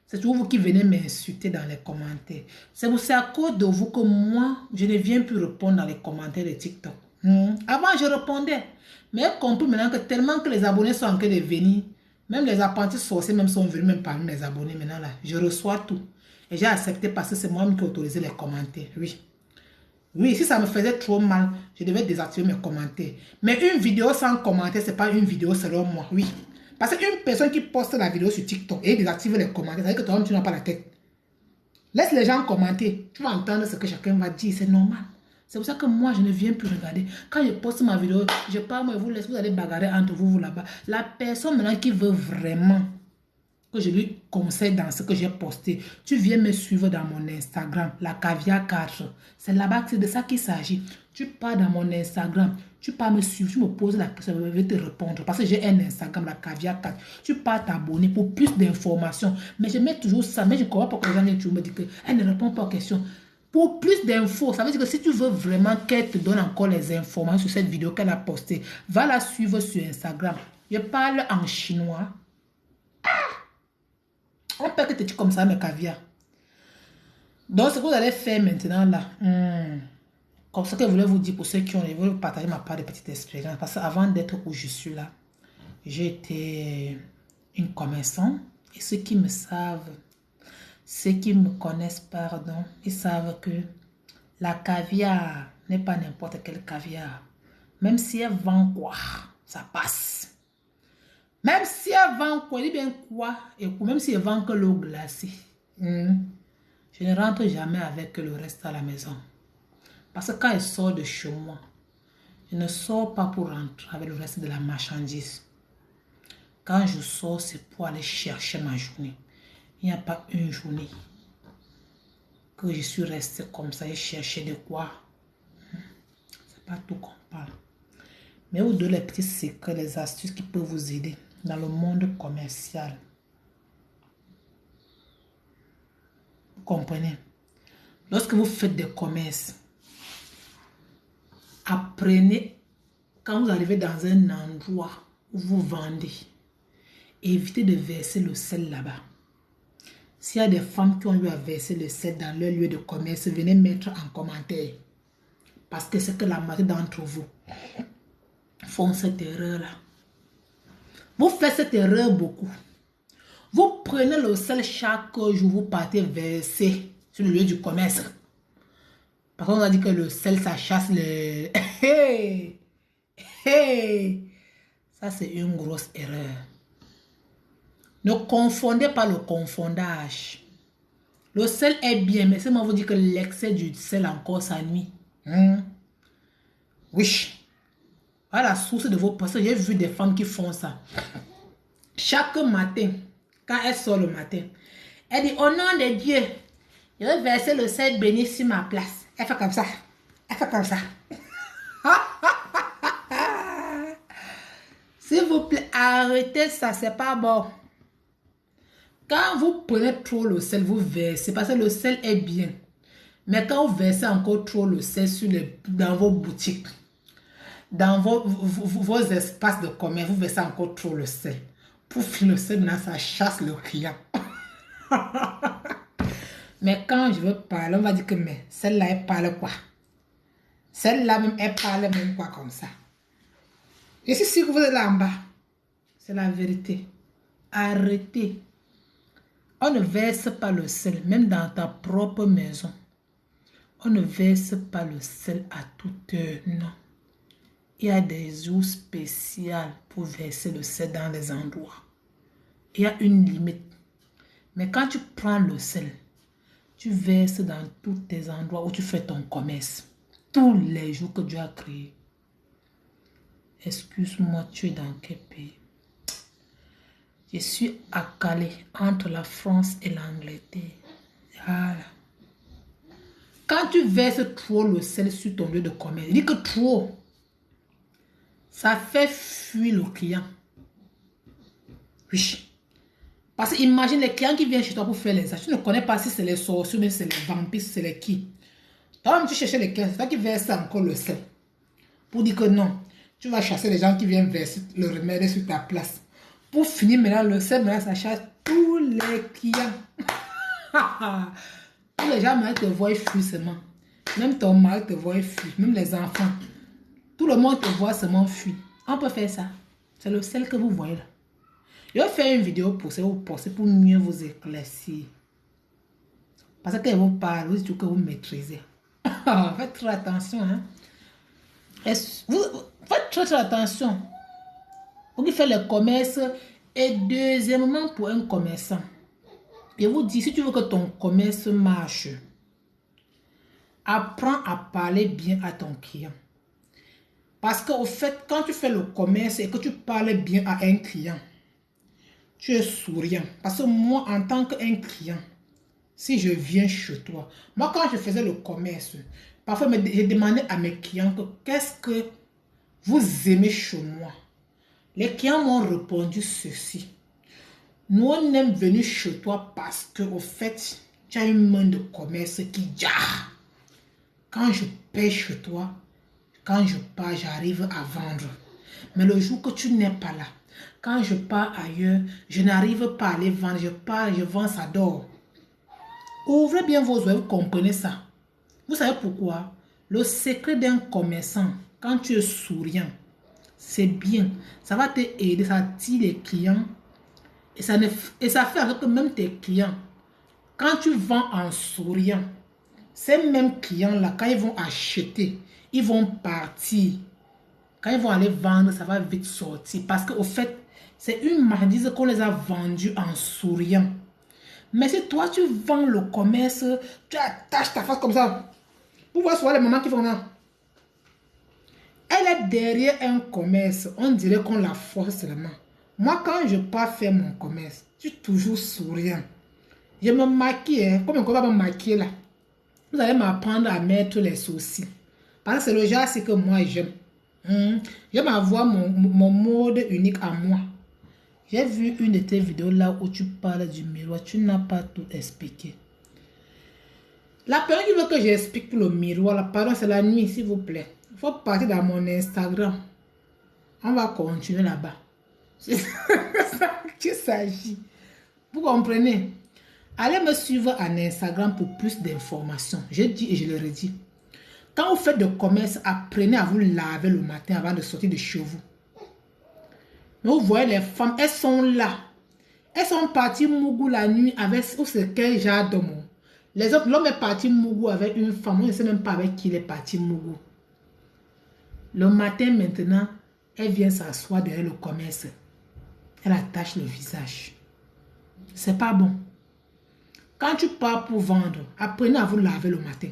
c'est toujours vous qui venez m'insulter dans les commentaires. C'est à cause de vous que moi, je ne viens plus répondre dans les commentaires de TikTok. Avant, je répondais. Mais j'ai compris maintenant que tellement que les abonnés sont en train de venir, Même les apprentis sorciers même sont venus même parmi mes abonnés maintenant là. Je reçois tout. Et j'ai accepté parce que c'est moi qui ai autorisé les commentaires. Oui. Oui, si ça me faisait trop mal, je devais désactiver mes commentaires. Mais une vidéo sans commentaire, c'est pas une vidéo selon moi. Oui. Parce qu'une personne qui poste la vidéo sur TikTok et désactive les commentaires, ça veut dire que toi-même tu n'as pas la tête. Laisse les gens commenter. Tu vas entendre ce que chacun va dire. C'est normal. C'est pour ça que moi, je ne viens plus regarder. Quand je poste ma vidéo, je parle, moi, vous laisse, vous allez bagarrer entre vous, vous là-bas. La personne maintenant qui veut vraiment que je lui conseille dans ce que j'ai posté, tu viens me suivre dans mon Instagram, la Caviar 4. C'est là-bas, c'est de ça qu'il s'agit. Tu pars dans mon Instagram, tu pars me suivre, tu me poses la question, je vais te répondre. Parce que j'ai un Instagram, la Caviar 4. Tu pars t'abonner pour plus d'informations. Mais je mets toujours ça. Mais je ne comprends pas que les gens viennent toujours me dire qu'elle ne répond pas aux questions. Pour plus d'infos, ça veut dire que si tu veux vraiment qu'elle te donne encore les informations sur cette vidéo qu'elle a postée, va la suivre sur Instagram. Je parle en chinois. On peut que tu comme ça, mes caviar. Donc, ce que vous allez faire maintenant, là, comme ça que je voulais vous dire pour ceux qui ont, je voulais vous partager ma part de petite expérience. Parce qu'avant d'être où je suis là, j'étais une commerçante. Et ceux qui me savent, ceux qui me connaissent, pardon, ils savent que la caviar n'est pas n'importe quel caviar. Même si elle vend quoi, ça passe. Même si elle vend quoi, elle dit bien quoi, et même si elle vend que l'eau glacée, je ne rentre jamais avec le reste à la maison. Parce que quand elle sort de chez moi, je ne sors pas pour rentrer avec le reste de la marchandise. Quand je sors, c'est pour aller chercher ma journée. Il n'y a pas une journée que je suis restée comme ça et chercher de quoi. C'est pas tout qu'on parle. Mais vous donnez les petits secrets, les astuces qui peuvent vous aider dans le monde commercial. Vous comprenez? Lorsque vous faites des commerces, apprenez, quand vous arrivez dans un endroit où vous vendez, évitez de verser le sel là-bas. S'il y a des femmes qui ont eu à verser le sel dans leur lieu de commerce, venez mettre en commentaire. Parce que c'est que la majorité d'entre vous font cette erreur-là. Vous faites cette erreur beaucoup. Vous prenez le sel chaque jour, vous partez verser sur le lieu du commerce. Parce qu'on a dit que le sel, ça chasse le... Hey! Hey! Ça, c'est une grosse erreur. Ne confondez pas le confondage. Le sel est bien, mais c'est moi vous dire que l'excès du sel encore, ça nuit. Oui. Voilà la source de vos... Parce que j'ai vu des femmes qui font ça. Chaque matin, quand elle sort le matin, elle dit, au nom de Dieu, je vais verser le sel béni sur ma place. Elle fait comme ça. Elle fait comme ça. S'il vous plaît, arrêtez ça, c'est pas bon. Quand vous prenez trop le sel, vous versez, parce que le sel est bien. Mais quand vous versez encore trop le sel dans vos boutiques, dans vos espaces de commerce, vous versez encore trop le sel. Pour finir le sel, maintenant, ça chasse le client. Mais quand je veux parler, on va dire que mais celle-là, elle parle quoi? Celle-là même, elle parle même quoi comme ça? Je suis sûre que vous êtes là en bas. C'est la vérité. Arrêtez. On ne verse pas le sel, même dans ta propre maison. On ne verse pas le sel à toute heure, non. Il y a des jours spéciaux pour verser le sel dans les endroits. Il y a une limite. Mais quand tu prends le sel, tu verses dans tous tes endroits où tu fais ton commerce. Tous les jours que Dieu a créé. Excuse-moi, tu es dans quel pays? Je suis à Calais, entre la France et l'Angleterre. Voilà. Quand tu verses trop le sel sur ton lieu de commerce, dis que trop, ça fait fuir le client. Oui. Parce que imagine les clients qui viennent chez toi pour faire les achats. Tu ne connais pas si c'est les sorciers, mais c'est les vampires, c'est les qui. Toi, tu cherches les clients, c'est toi qui verses encore le sel. Pour dire que non, tu vas chasser les gens qui viennent verser le remède sur ta place. Pour finir maintenant, le sel, maintenant, ça chasse tous les clients. Tous les gens maintenant te voient fuir seulement. Même ton mari te voit fuir, même les enfants. Tout le monde te voit seulement fuir. On peut faire ça. C'est le sel que vous voyez là. Je vais faire une vidéo pour ça, vous pensez pour mieux vous éclaircir. Parce qu'elle vous parle, vous dites que vous maîtrisez. Faites très attention. Hein? Faites très attention. Pour qui fait le commerce. Et deuxièmement, pour un commerçant. Je vous dis, si tu veux que ton commerce marche, apprends à parler bien à ton client. Parce qu'au fait, quand tu fais le commerce et que tu parles bien à un client, tu es souriant. Parce que moi, en tant qu'un client, si je viens chez toi, moi quand je faisais le commerce, parfois je demandais à mes clients qu'est-ce que vous aimez chez moi. Les clients m'ont répondu ceci. Nous on est venus chez toi parce que au fait, tu as une main de commerce qui quand je paie chez toi, quand je pars, j'arrive à vendre. Mais le jour que tu n'es pas là, quand je pars ailleurs, je n'arrive pas à aller vendre. Je pars, je vends, ça dort. Ouvrez bien vos yeux, vous comprenez ça. Vous savez pourquoi? Le secret d'un commerçant, quand tu es souriant, c'est bien. Ça va t'aider, ça attire les clients. Et ça fait avec que même tes clients, quand tu vends en souriant, ces mêmes clients-là, quand ils vont acheter, ils vont partir. Quand ils vont aller vendre, ça va vite sortir. Parce qu'au fait, c'est une marchandise qu'on les a vendue en souriant. Mais si toi, tu vends le commerce, tu attaches ta face comme ça. Vous voyez souvent les mamans qui font ça. Elle est derrière un commerce. On dirait qu'on la force seulement. Moi, quand je pars faire mon commerce, je suis toujours souriant. Je me maquille. Hein. Comme on va me maquiller là. Vous allez m'apprendre à mettre les sourcils. Parce que c'est le genre c'est que moi j'aime. J'aime avoir mon mode unique à moi. J'ai vu une de tes vidéos là où tu parles du miroir. Tu n'as pas tout expliqué. La personne qui veut que j'explique pour le miroir, là, pardon, c'est la nuit, s'il vous plaît. Il faut partir dans mon Instagram. On va continuer là-bas. C'est ça qu'il s'agit. Vous comprenez? Allez me suivre en Instagram pour plus d'informations. Je dis et je le redis. Quand vous faites de commerce, apprenez à vous laver le matin avant de sortir de chez vous. Mais vous voyez les femmes, elles sont là. Elles sont parties mougou la nuit avec quel genre d'homme. Les autres, l'homme est parti mougou avec une femme. On ne sait même pas avec qui il est parti mougou. Le matin maintenant, elle vient s'asseoir derrière le commerce. Elle attache le visage. C'est pas bon. Quand tu pars pour vendre, apprenez à vous laver le matin.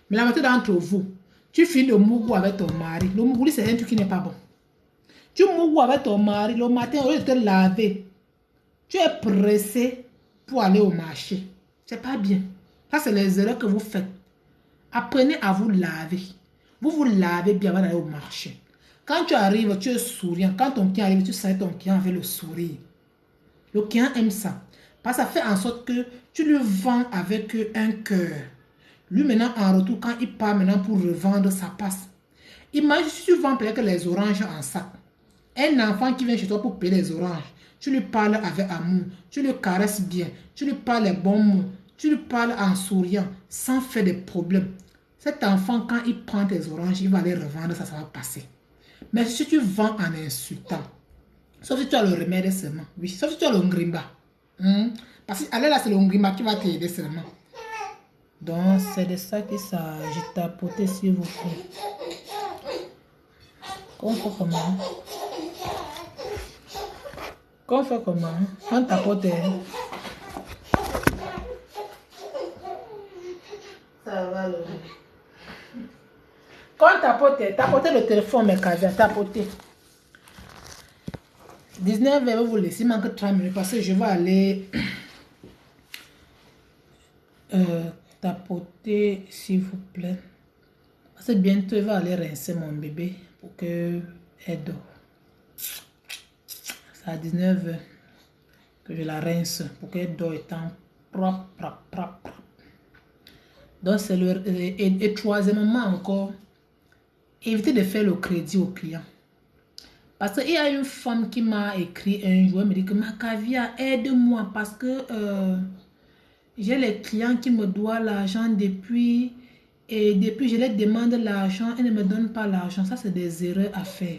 Mais la moitié d'entre vous, tu finis de mougou avec ton mari. Le mougou, c'est un truc qui n'est pas bon. Tu mougou avec ton mari, le matin, au lieu de te laver, tu es pressé pour aller au marché. C'est pas bien. Ça, c'est les erreurs que vous faites. Apprenez à vous laver. Vous vous lavez bien avant d'aller au marché. Quand tu arrives, tu es souriant. Quand ton client arrive, tu sais ton client avec le sourire. Le client aime ça. Parce que ça fait en sorte que tu lui vends avec un cœur. Lui, maintenant, en retour, quand il part maintenant pour revendre, ça passe. Imagine si tu vends peut-être les oranges en sac. Un enfant qui vient chez toi pour payer les oranges. Tu lui parles avec amour. Tu le caresses bien. Tu lui parles les bons mots. Tu lui parles en souriant, sans faire de problèmes. Cet enfant, quand il prend tes oranges, il va les revendre, ça va passer. Mais si tu vends en insultant, sauf si tu as le remède seulement. Oui, sauf si tu as le ngrimba. Parce que allez là, c'est le ngrimba qui va t'aider seulement. Donc, c'est de ça qu'il s'agit. Tapoter, s'il vous plaît. Qu'on fait comment? Qu'on fait comment? On tapote. Ça va, le... Quand tapotez le téléphone, mes casas, tapotez. 19 h, vous laissez, il manque 30 minutes parce que je vais aller tapoter, s'il vous plaît. Parce que bientôt, je vais aller rincer mon bébé pour qu'elle dort. C'est à 19 h que je la rince pour qu'elle dort étant propre. Donc, c'est le... Et troisièmement encore, évitez de faire le crédit au client. Parce qu'il y a une femme qui m'a écrit un jour, elle me dit que Macavia, aide-moi parce que j'ai les clients qui me doivent l'argent depuis, et depuis je leur demande l'argent, elle ne me donne pas l'argent. Ça, c'est des erreurs à faire.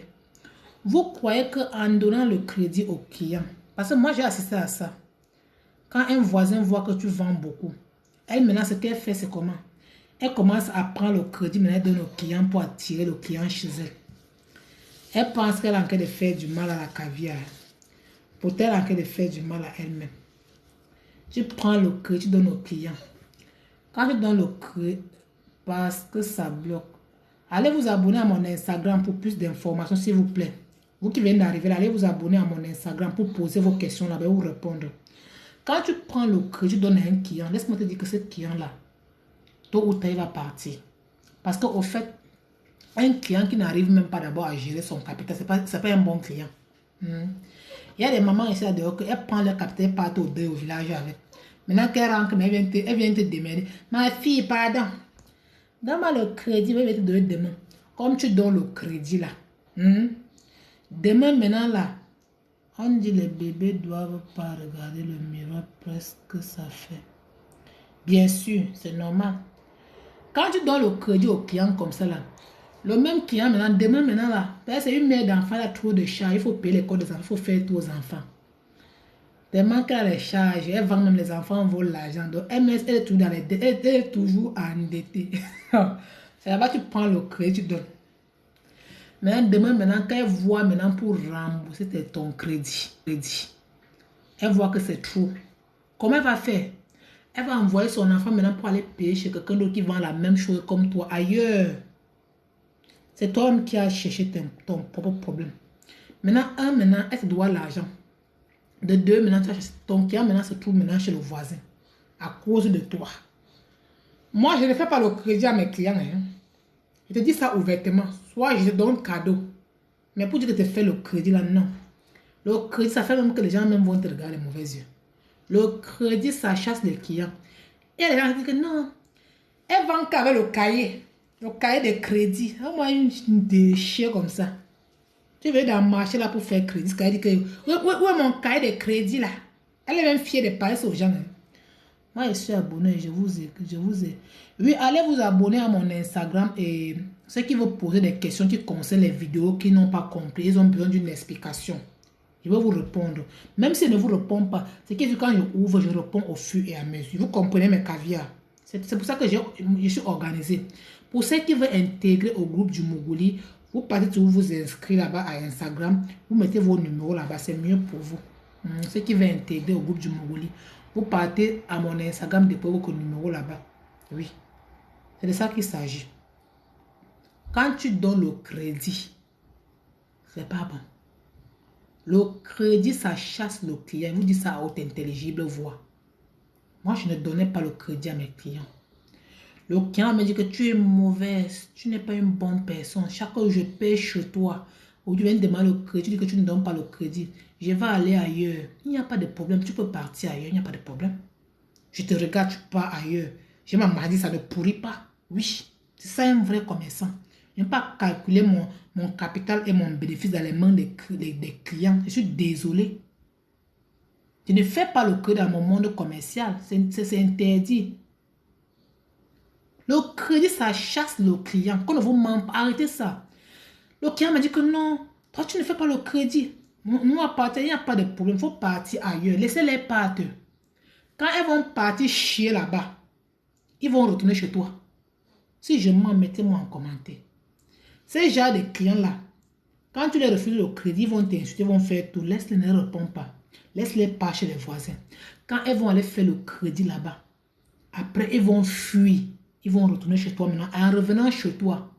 Vous croyez qu'en donnant le crédit au client, Parce que moi, j'ai assisté à ça. Quand un voisin voit que tu vends beaucoup, elle, maintenant, ce qu'elle fait, c'est comment? Elle commence à prendre le crédit maintenant de nos clients pour attirer le client chez elle. Elle pense qu'elle est en train de faire du mal à la caviar. Pour elle, en train de faire du mal à elle-même. Tu prends le crédit, tu donnes aux clients. Quand tu donnes le crédit, parce que ça bloque. Allez vous abonner à mon Instagram pour plus d'informations, s'il vous plaît. Vous qui venez d'arriver, allez vous abonner à mon Instagram pour poser vos questions là-bas et vous répondre. Quand tu prends le crédit, tu donnes à un client, laisse-moi te dire que ce client-là, tôt ou tard, il va partir. Parce qu'au fait, un client qui n'arrive même pas d'abord à gérer son capital, ce n'est pas un bon client. Il y a des mamans ici à dehors elles prennent leur capital et partent au village avec. Maintenant qu'elle rentre, elle vient te demander. Ma fille, pardon. Donne-moi le crédit, je vais te donner demain. Comme tu donnes le crédit là. Demain, maintenant là, on dit les bébés ne doivent pas regarder le miroir presque ça fait. Bien sûr, c'est normal. Quand tu donnes le crédit au client comme ça là, le même client maintenant, demain maintenant là, c'est une mère d'enfant, elle a trop de charges, il faut payer les codes des enfants, il faut faire tout aux enfants. Tellement qu'elle a les charges, elle vend même les enfants, volent l'argent. Donc elle est toujours dans les dettes, elle est toujours endettée. C'est là-bas que tu prends le crédit, tu donnes. Maintenant, demain, maintenant, quand elle voit maintenant pour rembourser ton crédit, elle voit que c'est trop. Comment elle va faire? Elle va envoyer son enfant maintenant pour aller payer chez quelqu'un d'autre qui vend la même chose comme toi ailleurs. C'est toi-même qui as cherché ton propre problème. Maintenant, maintenant, elle te doit l'argent. De deux, maintenant, ton client maintenant se trouve maintenant chez le voisin. À cause de toi. Moi, je ne fais pas le crédit à mes clients. Hein. Je te dis ça ouvertement. Soit je te donne cadeau. Mais pour dire que tu fais le crédit là, non. Le crédit, ça fait même que les gens même vont te regarder les mauvais yeux. Le crédit, ça chasse les clients. Et les gens disent que non. Elle vend qu'avec le cahier. Le cahier de crédit. Moi, une déchire comme ça. Tu veux dans le marché là pour faire crédit. Elle dit que, où est mon cahier de crédit là? Elle est même fière de parler aux gens. Hein. Moi, je suis abonné. Je vous ai. Oui, allez vous abonner à mon Instagram. Et ceux qui veulent poser des questions qui concernent les vidéos qui n'ont pas compris, ils ont besoin d'une explication. Je vais vous répondre. Même si je ne vous réponds pas, c'est que quand je ouvre, je réponds au fur et à mesure. Vous comprenez mes caviars. C'est pour ça que je suis organisé. Pour ceux qui veulent intégrer au groupe du Mougouli, vous partez sur vous inscrire là-bas à Instagram, vous mettez vos numéros là-bas, c'est mieux pour vous. Ceux qui veulent intégrer au groupe du Mougouli, vous partez à mon Instagram, déposez vos numéros là-bas. Oui, c'est de ça qu'il s'agit. Quand tu donnes le crédit, c'est pas bon. Le crédit, ça chasse le client. Je vous dis ça à haute intelligible voix. Moi, je ne donnais pas le crédit à mes clients. Le client me dit que tu es mauvaise, tu n'es pas une bonne personne. Chaque fois que je paie chez toi, ou tu viens de demander le crédit, tu dis que tu ne donnes pas le crédit. Je vais aller ailleurs. Il n'y a pas de problème. Tu peux partir ailleurs, il n'y a pas de problème. Je te regarde, tu pars ailleurs. Je m'en dis, ça ne pourrit pas. Oui, c'est ça un vrai commerçant. Je n'ai pas calculé mon capital et mon bénéfice dans les mains des clients. Je suis désolé. Je ne fais pas le crédit dans mon monde commercial. C'est interdit. Le crédit, ça chasse le client. Quand on vous ment, arrêtez ça. Le client m'a dit que non, toi tu ne fais pas le crédit. Nous, à partir, il n'y a pas de problème. Il faut partir ailleurs. Laissez-les partir. Quand elles vont partir chier là-bas, ils vont retourner chez toi. Si je mens, mettez-moi en commentaire. Ces gens de clients-là, quand tu les refuses le crédit, ils vont t'insulter, ils vont faire tout. Laisse-les, ne réponds pas. Laisse-les pas chez les voisins. Quand elles vont aller faire le crédit là-bas, après, ils vont fuir. Ils vont retourner chez toi maintenant. En revenant chez toi,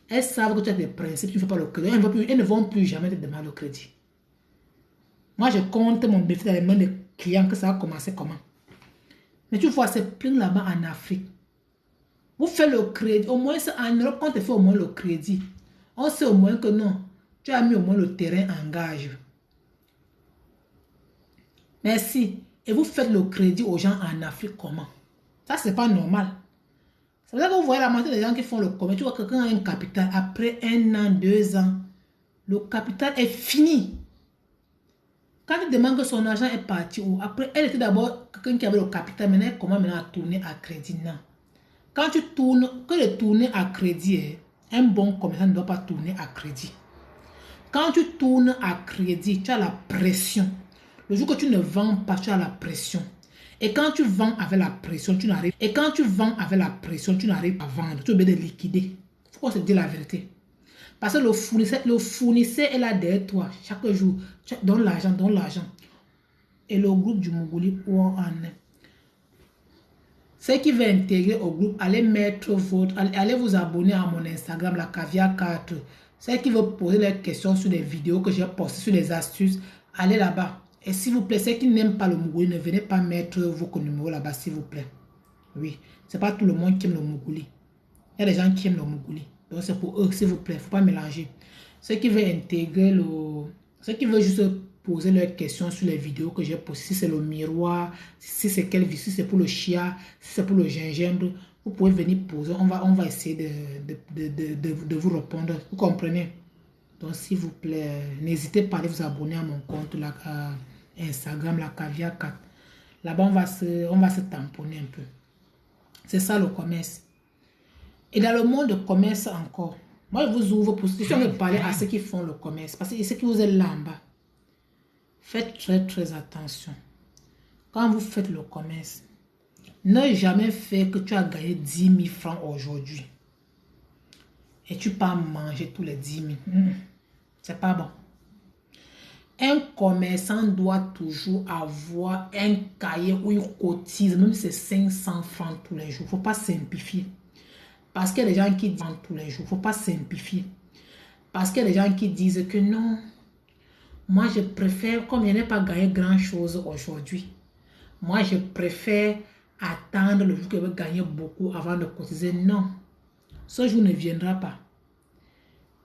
elles savent que tu as des principes, tu ne fais pas le crédit. Elles ne vont plus jamais te demander le crédit. Moi, je compte mon bénéfice dans les mains des clients que ça va commencer comment. Mais tu vois, c'est plein là-bas en Afrique. Vous faites le crédit. Au moins, en Europe, quand tu fais au moins le crédit, on sait au moins que non. Tu as mis au moins le terrain en gage. Merci. Et vous faites le crédit aux gens en Afrique comment? Ça, c'est pas normal. C'est pour ça que vous voyez la moitié des gens qui font le commerce. Tu vois, quelqu'un a un capital. Après 1 an, 2 ans, le capital est fini. Quand il demande que son argent est parti, ou après, elle était d'abord quelqu'un qui avait le capital. Maintenant, elle commence maintenant à tourner à crédit. Non. Quand tu tournes, que de tourner à crédit, un bon commerçant ne doit pas tourner à crédit. Quand tu tournes à crédit, tu as la pression. Le jour que tu ne vends pas, tu as la pression. Et quand tu vends avec la pression, tu n'arrives. Et quand tu vends avec la pression, tu n'arrives pas à vendre. Tu es obligé de liquider. Il faut qu'on se dise la vérité. Parce que le fournisseur est là derrière toi. Chaque jour, tu donnes l'argent, donne l'argent. Et le groupe du Mougouli, où on en est. Ceux qui veulent intégrer au groupe, allez mettre allez vous abonner à mon Instagram, la Caviar 4. Ceux qui veulent poser leurs questions sur les vidéos que j'ai postées, sur les astuces, allez là-bas. Et s'il vous plaît, ceux qui n'aiment pas le Mougouli, ne venez pas mettre vos numéros là-bas, s'il vous plaît. Oui, c'est pas tout le monde qui aime le Mougouli. Il y a des gens qui aiment le Mougouli. Donc c'est pour eux, s'il vous plaît, il ne faut pas mélanger. Ceux qui veulent intégrer ceux qui veulent juste poser leurs questions sur les vidéos que j'ai postées, si c'est le miroir, si c'est si c'est pour le chia, si c'est pour le gingembre, vous pouvez venir poser. On va essayer de vous répondre. Vous comprenez? Donc s'il vous plaît, n'hésitez pas à vous abonner à mon compte à Instagram, la Caviar 4. Là-bas, on va se tamponner un peu. C'est ça le commerce. Et dans le monde du commerce encore, moi je vous ouvre pour parler à ceux qui font le commerce. Parce que ceux qui vous êtes là en bas, faites très très attention. Quand vous faites le commerce, ne jamais faire que tu as gagné 10 000 francs aujourd'hui. Et tu pars manger tous les 10 000. C'est pas bon. Un commerçant doit toujours avoir un cahier où il cotise, même si c'est 500 francs tous les jours. Il ne faut pas simplifier. Parce qu'il y a des gens qui disent tous les jours. Il ne faut pas simplifier. Parce qu'il y a des gens qui disent que non, moi je préfère, comme je n'ai pas gagné grand-chose aujourd'hui, moi je préfère attendre le jour que je vais gagner beaucoup avant de cotiser. Non, ce jour ne viendra pas.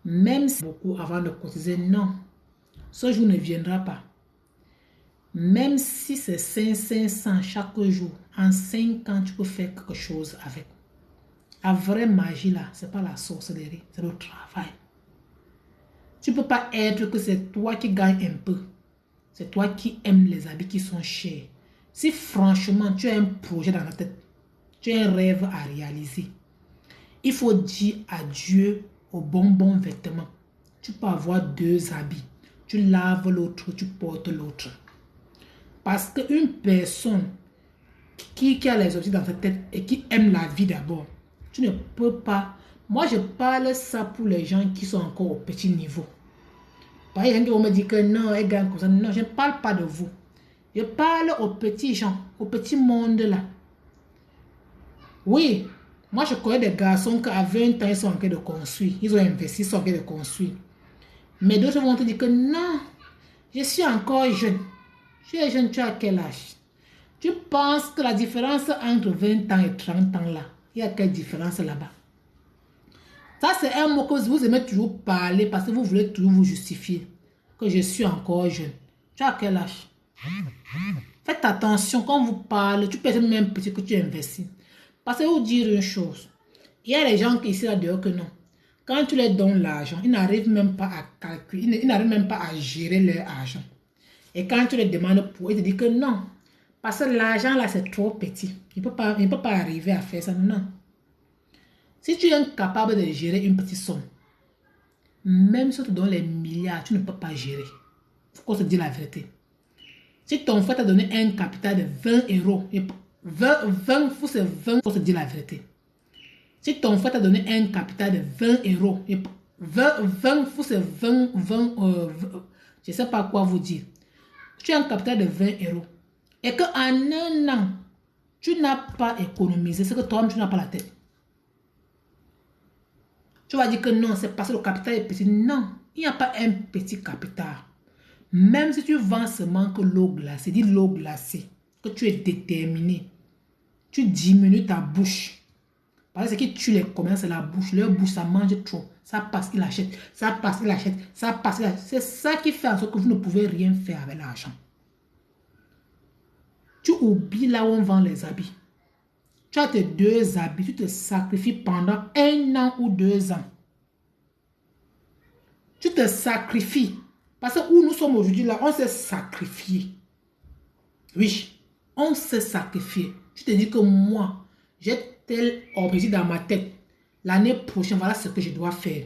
Même si beaucoup avant de cotiser, non. Ce jour ne viendra pas. Même si c'est 500 chaque jour, en 5 ans, tu peux faire quelque chose avec. La vraie magie là, ce n'est pas la sorcellerie, c'est le travail. Tu ne peux pas être que c'est toi qui gagnes un peu. C'est toi qui aimes les habits qui sont chers. Si franchement, tu as un projet dans la tête, tu as un rêve à réaliser, il faut dire adieu aux bonbons vêtements. Tu peux avoir 2 habits. Tu laves l'autre, tu portes l'autre. Parce qu'une personne qui a les objectifs dans sa tête et qui aime la vie d'abord, tu ne peux pas. Moi, je parle ça pour les gens qui sont encore au petit niveau. Par exemple, on me dit que non, elle gagne comme ça. Non, je ne parle pas de vous. Je parle aux petits gens, au petit monde là. Oui, moi je connais des garçons qu'à 20 ans, ils sont en train de construire. Ils ont investi, ils sont en train de construire. Mais d'autres vont te dire que non, je suis encore jeune. Tu es jeune, tu as quel âge? Tu penses que la différence entre 20 ans et 30 ans là, il y a quelle différence là-bas? Ça, c'est un mot que vous aimez toujours parler parce que vous voulez toujours vous justifier. Que je suis encore jeune. Tu as quel âge? Faites attention quand vous parlez. Tu peux être même petit que tu investis. Parce que vous dire une chose. Il y a des gens qui ici là dehors que non. Quand tu leur donnes l'argent, ils n'arrivent même pas à calculer. Ils n'arrivent même pas à gérer leur argent. Et quand tu les demandes pour, ils te disent que non. Parce que l'argent là, c'est trop petit. Il ne peut pas arriver à faire ça. Non. Si tu es incapable de gérer une petite somme, même si tu te donnes les milliards, tu ne peux pas gérer. Il faut qu'on se dise la vérité. Si ton frère t'a donné un capital de 20 euros, 20 fous, c'est 20, il faut se dire la vérité. Si ton frère t'a donné un capital de 20 euros, 20 fous, c'est 20, je ne sais pas quoi vous dire. Tu as un capital de 20 euros et qu'en un an, tu n'as pas économisé, c'est que toi-même, tu n'as pas la tête. Tu vas dire que non, c'est parce que le capital est petit. Non, il n'y a pas un petit capital. Même si tu vends seulement que l'eau glacée, dis l'eau glacée, que tu es déterminé, tu diminues ta bouche. Parce que ce qui tue les commerçants, c'est la bouche. Leur bouche, ça mange trop. Ça passe, il achète. Ça passe, il achète. Ça passe, il achète. C'est ça qui fait en sorte que vous ne pouvez rien faire avec l'argent. Tu oublies là où on vend les habits. Tu as tes 2 habits, tu te sacrifies pendant 1 an ou 2 ans. Tu te sacrifies. Parce que où nous sommes aujourd'hui là, on s'est sacrifié. Oui, on s'est sacrifié. Tu te dis que moi, j'ai tel objectif dans ma tête. L'année prochaine, voilà ce que je dois faire.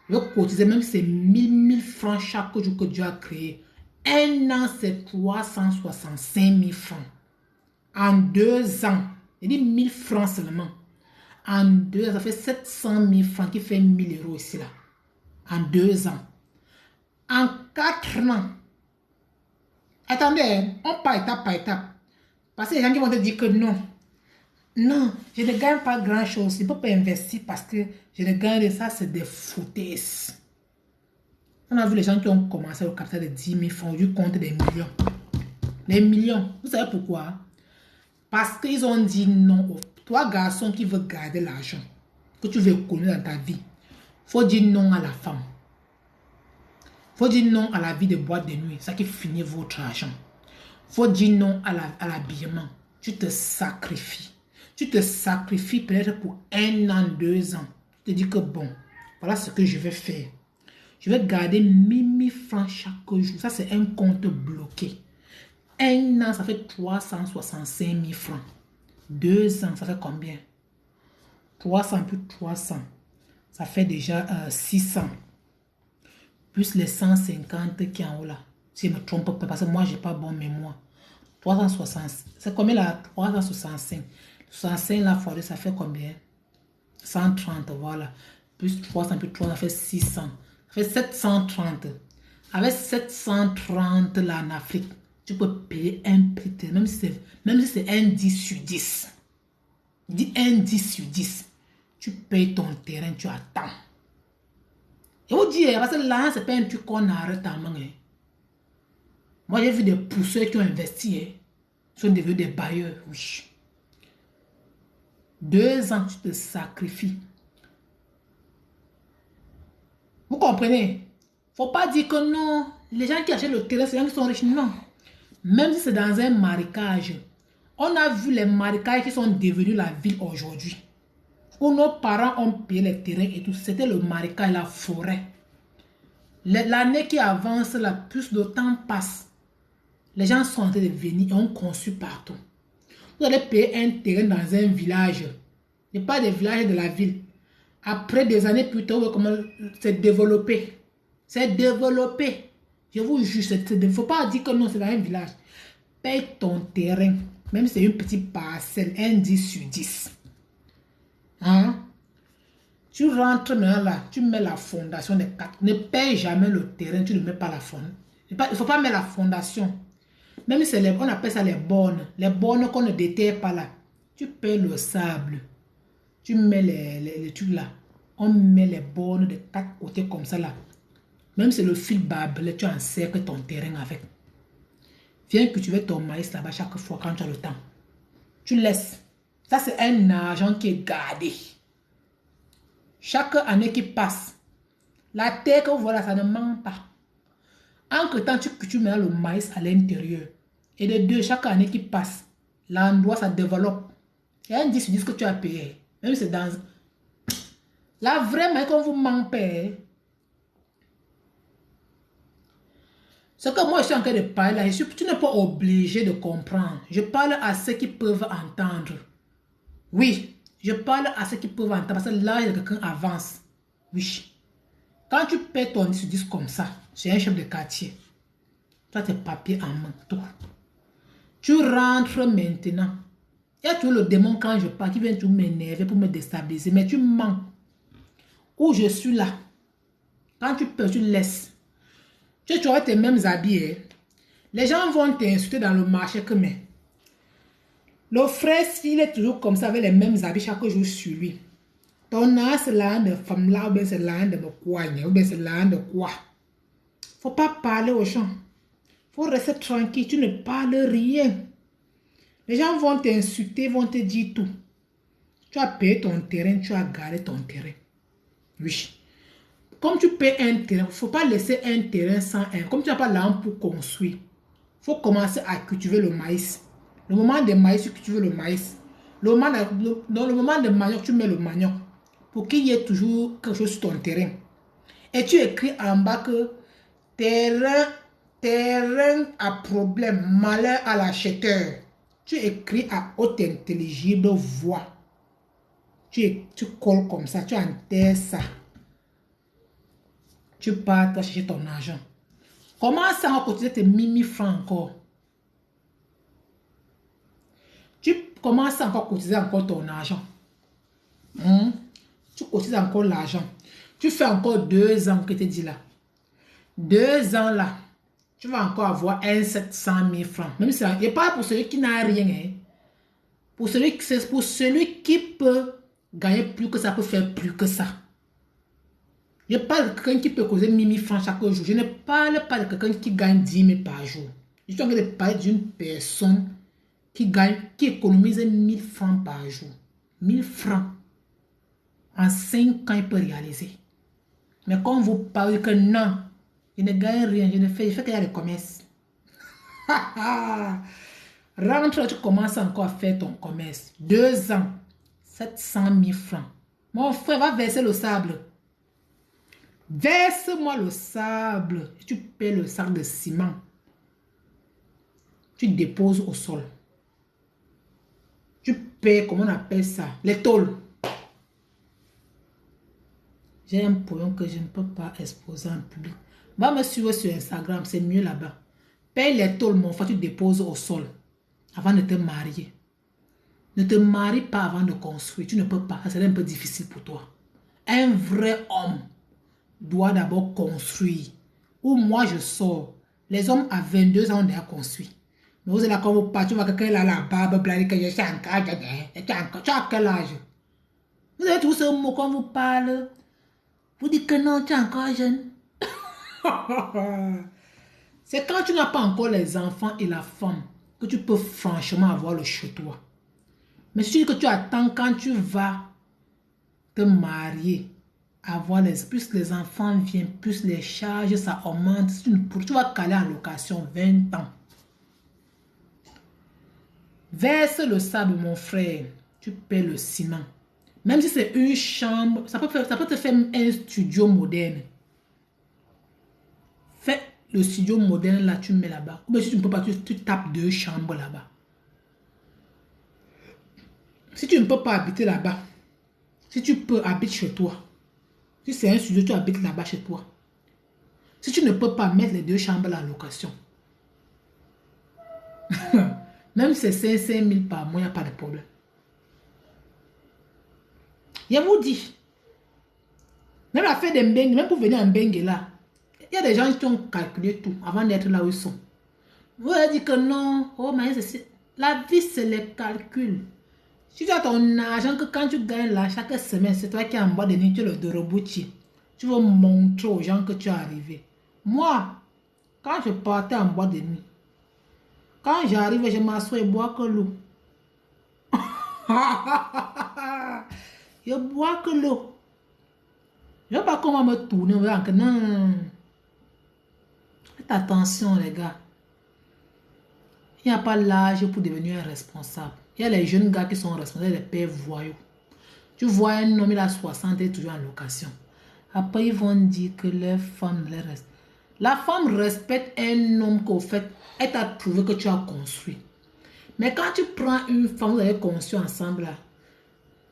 Je vais cotiser même ces 1000 francs chaque jour que Dieu a créé. Un an, c'est 365 000 francs. En 2 ans, je dis 1000 francs seulement. En 2 ans, ça fait 700 000 francs qui fait 1000 euros ici là. En 2 ans. En 4 ans. Attendez, on part étape par étape. Parce que les gens qui vont te dire que non. Non, je ne gagne pas grand chose. Je ne peux pas investir parce que je ne gagne de ça, c'est des foutaises. On a vu les gens qui ont commencé au capital de 10 000 francs, du compte des millions. Des millions. Vous savez pourquoi? Parce qu'ils ont dit non. Toi, garçon qui veut garder l'argent, que tu veux économiser dans ta vie, il faut dire non à la femme. Il faut dire non à la vie de boîte de nuit. Ça qui finit votre argent. Il faut dire non à l'habillement. Tu te sacrifies. Tu te sacrifies peut-être pour 1 an, 2 ans. Tu te dis que bon, voilà ce que je vais faire. Je vais garder 1000 francs chaque jour. Ça, c'est un compte bloqué. 1 an, ça fait 365 000 francs. 2 ans, ça fait combien? 300 plus 300. Ça fait déjà 600. Plus les 150 qui est en haut là. Si je ne me trompe pas, parce que moi, je n'ai pas bonne mémoire. 360. C'est combien là? 365. 65 là, fois 2, ça fait combien? 130, voilà. Plus 300, plus 300, ça fait 600. Ça fait 730. Avec 730 là en Afrique, tu peux payer un prix, même si c'est un 10 sur 10. Je dis un 10 sur 10. Tu payes ton terrain, tu attends. Et vous dites, parce que là, c'est pas un truc qu'on arrête en main. Moi, j'ai vu des pousseurs qui ont investi. Ils sont devenus des bailleurs, oui. 2 ans, tu te sacrifies. Vous comprenez? Faut pas dire que non. Les gens qui achètent le terrain, c'est les gens qui sont riches. Non. Même si c'est dans un marécage. On a vu les marécages qui sont devenus la ville aujourd'hui. Où nos parents ont payé les terrains et tout. C'était le marécage, la forêt. L'année qui avance, là, plus de temps passe. Les gens sont en train de venir et ont conçu partout. Vous allez payer un terrain dans un village. Ce n'est pas des villages de la ville. Après des années plus tard, comment c'est développé. C'est développé. Je vous jure, il ne faut pas dire que non, c'est dans un village. Paye ton terrain. Même si c'est une petite parcelle, un 10 sur 10. Hein? Tu rentres maintenant là, tu mets la fondation des 4. Ne paye jamais le terrain, tu ne mets pas la fondation. Il ne faut pas mettre la fondation. Même si on appelle ça les bornes. Les bornes qu'on ne déterre pas là. Tu payes le sable. Tu mets les trucs là. On met les bornes de 4 côtés comme ça là. Même si c'est le fil barbelé, tu encercles ton terrain avec. Viens cultiver ton maïs là-bas chaque fois quand tu as le temps. Tu laisses. Ça, c'est un argent qui est gardé. Chaque année qui passe, la terre que vous voyez là, ça ne manque pas. Entre temps, tu cultives maintenant le maïs à l'intérieur. Et de deux, chaque année qui passe, l'endroit, ça développe. Il y a un 10 sur 10 que tu as payé. Même si c'est dans... Là, vraiment, quand vous manquez, ce que moi, je suis en train de parler là, tu n'es pas obligé de comprendre. Je parle à ceux qui peuvent entendre. Oui, je parle à ceux qui peuvent entendre. Parce que là, il y a quelqu'un avance. Oui. Quand tu paies ton 10 sur 10 comme ça, c'est un chef de quartier. Tu as tes papiers en main, tout. Tu rentres maintenant. Il y a toujours le démon quand je parle qui vient tout m'énerver pour me déstabiliser. Mais tu mens. Où je suis là. Quand tu peux, tu laisses. Tu auras tes mêmes habits. Hein. Les gens vont t'insulter dans le marché que mais. Le frère, s'il est toujours comme ça avec les mêmes habits chaque jour sur lui. Ton âge, c'est l'âne de femme là, ou bien c'est l'âne de me coigner, ou bien c'est l'âne de quoi. Faut pas parler aux gens. Faut rester tranquille, tu ne parles rien. Les gens vont t'insulter, vont te dire tout. Tu as payé ton terrain, tu as gardé ton terrain. Oui. Comme tu payes un terrain, il ne faut pas laisser un terrain sans un. Comme tu n'as pas l'argent pour construire, il faut commencer à cultiver le maïs. Le moment des maïs, tu cultives le maïs. Dans le moment de manioc, tu mets le manioc. Pour qu'il y ait toujours quelque chose sur ton terrain. Et tu écris en bas que terrain à problème, malheur à l'acheteur. Tu écris à haute intelligible voix. Tu colles comme ça, tu enterres ça. Tu pars, tu chercher ton argent. Commence à cotiser tes 1000 francs encore. Tu commences à encore cotiser encore ton argent. Tu cotises encore l'argent. Tu fais encore 2 ans que tu dis là. 2 ans là. Tu vas encore avoir 700 000 francs. Même si ça, et pas pour celui qui n'a rien. Hein. Pour celui qui peut gagner plus que ça, peut faire plus que ça. Je parle de quelqu'un qui peut causer 1000 francs chaque jour. Je ne parle pas de quelqu'un qui gagne 10 000 par jour. Je suis en train de parler d'une personne qui économise 1000 francs par jour. 1000 francs. En 5 ans, il peut réaliser. Mais quand vous parlez que non, je ne gagne rien, je fais qu'il y a le commerce. Rentre, tu commences encore à faire ton commerce. 2 ans, 700 000 francs. Mon frère, va verser le sable. Verse-moi le sable. Tu paies le sac de ciment. Tu déposes au sol. Tu paies, comment on appelle ça? Les tôles. J'ai un poème que je ne peux pas exposer en public. Va me suivre sur Instagram, c'est mieux là-bas. Paye les tôles, mon frère, tu déposes au sol avant de te marier. Ne te marie pas avant de construire. Tu ne peux pas, ça serait un peu difficile pour toi. Un vrai homme doit d'abord construire. Ou moi, je sors. Les hommes à 22 ans ont déjà construit. Mais vous êtes là quand vous partez, tu vois quelqu'un là, la barbe blanche, que je suis encore, tu as quel âge? Vous avez tous ce mot quand vous parlez. Vous dites que non, tu es encore jeune. C'est quand tu n'as pas encore les enfants et la femme que tu peux franchement avoir le chez toi. Mais si tu dis que tu attends quand tu vas te marier, plus les enfants viennent, plus les charges, ça augmente. Tu vas caler en location 20 ans. Verse le sable, mon frère. Tu paies le ciment. Même si c'est une chambre, ça peut te faire un studio moderne. Fais le studio moderne là, tu mets là-bas. Ou bien si tu ne peux pas, tu tapes 2 chambres là-bas. Si tu ne peux pas habiter là-bas, si tu peux, habite chez toi. Si c'est un studio, tu habites là-bas chez toi. Si tu ne peux pas mettre les 2 chambres là en location, même si c'est 5 000 par mois, il n'y a pas de problème. Je vous dis, même la fête d'Mbeng, même pour venir à Mbeng là, il y a des gens qui ont calculé tout avant d'être là où ils sont. Vous avez dit que non, oh mais la vie c'est les calculs. Si tu as ton argent que quand tu gagnes là chaque semaine, c'est toi qui es en bas de nuit, tu le dorobuti. Tu veux montrer aux gens que tu es arrivé. Moi, quand je partais en bois de nuit, quand j'arrive, je m'assois et bois que l'eau. Je bois que l'eau. Je ne sais pas comment me tourner. Non. Faites attention, les gars. Il n'y a pas l'âge pour devenir un responsable. Il y a les jeunes gars qui sont responsables, les pères voyous. Tu vois un homme, il a 60 et toujours en location. Après, ils vont dire que leur femme les reste. La femme respecte un homme qu'au fait, elle t'a trouvé que tu as construit. Mais quand tu prends une femme, vous avez construit ensemble là,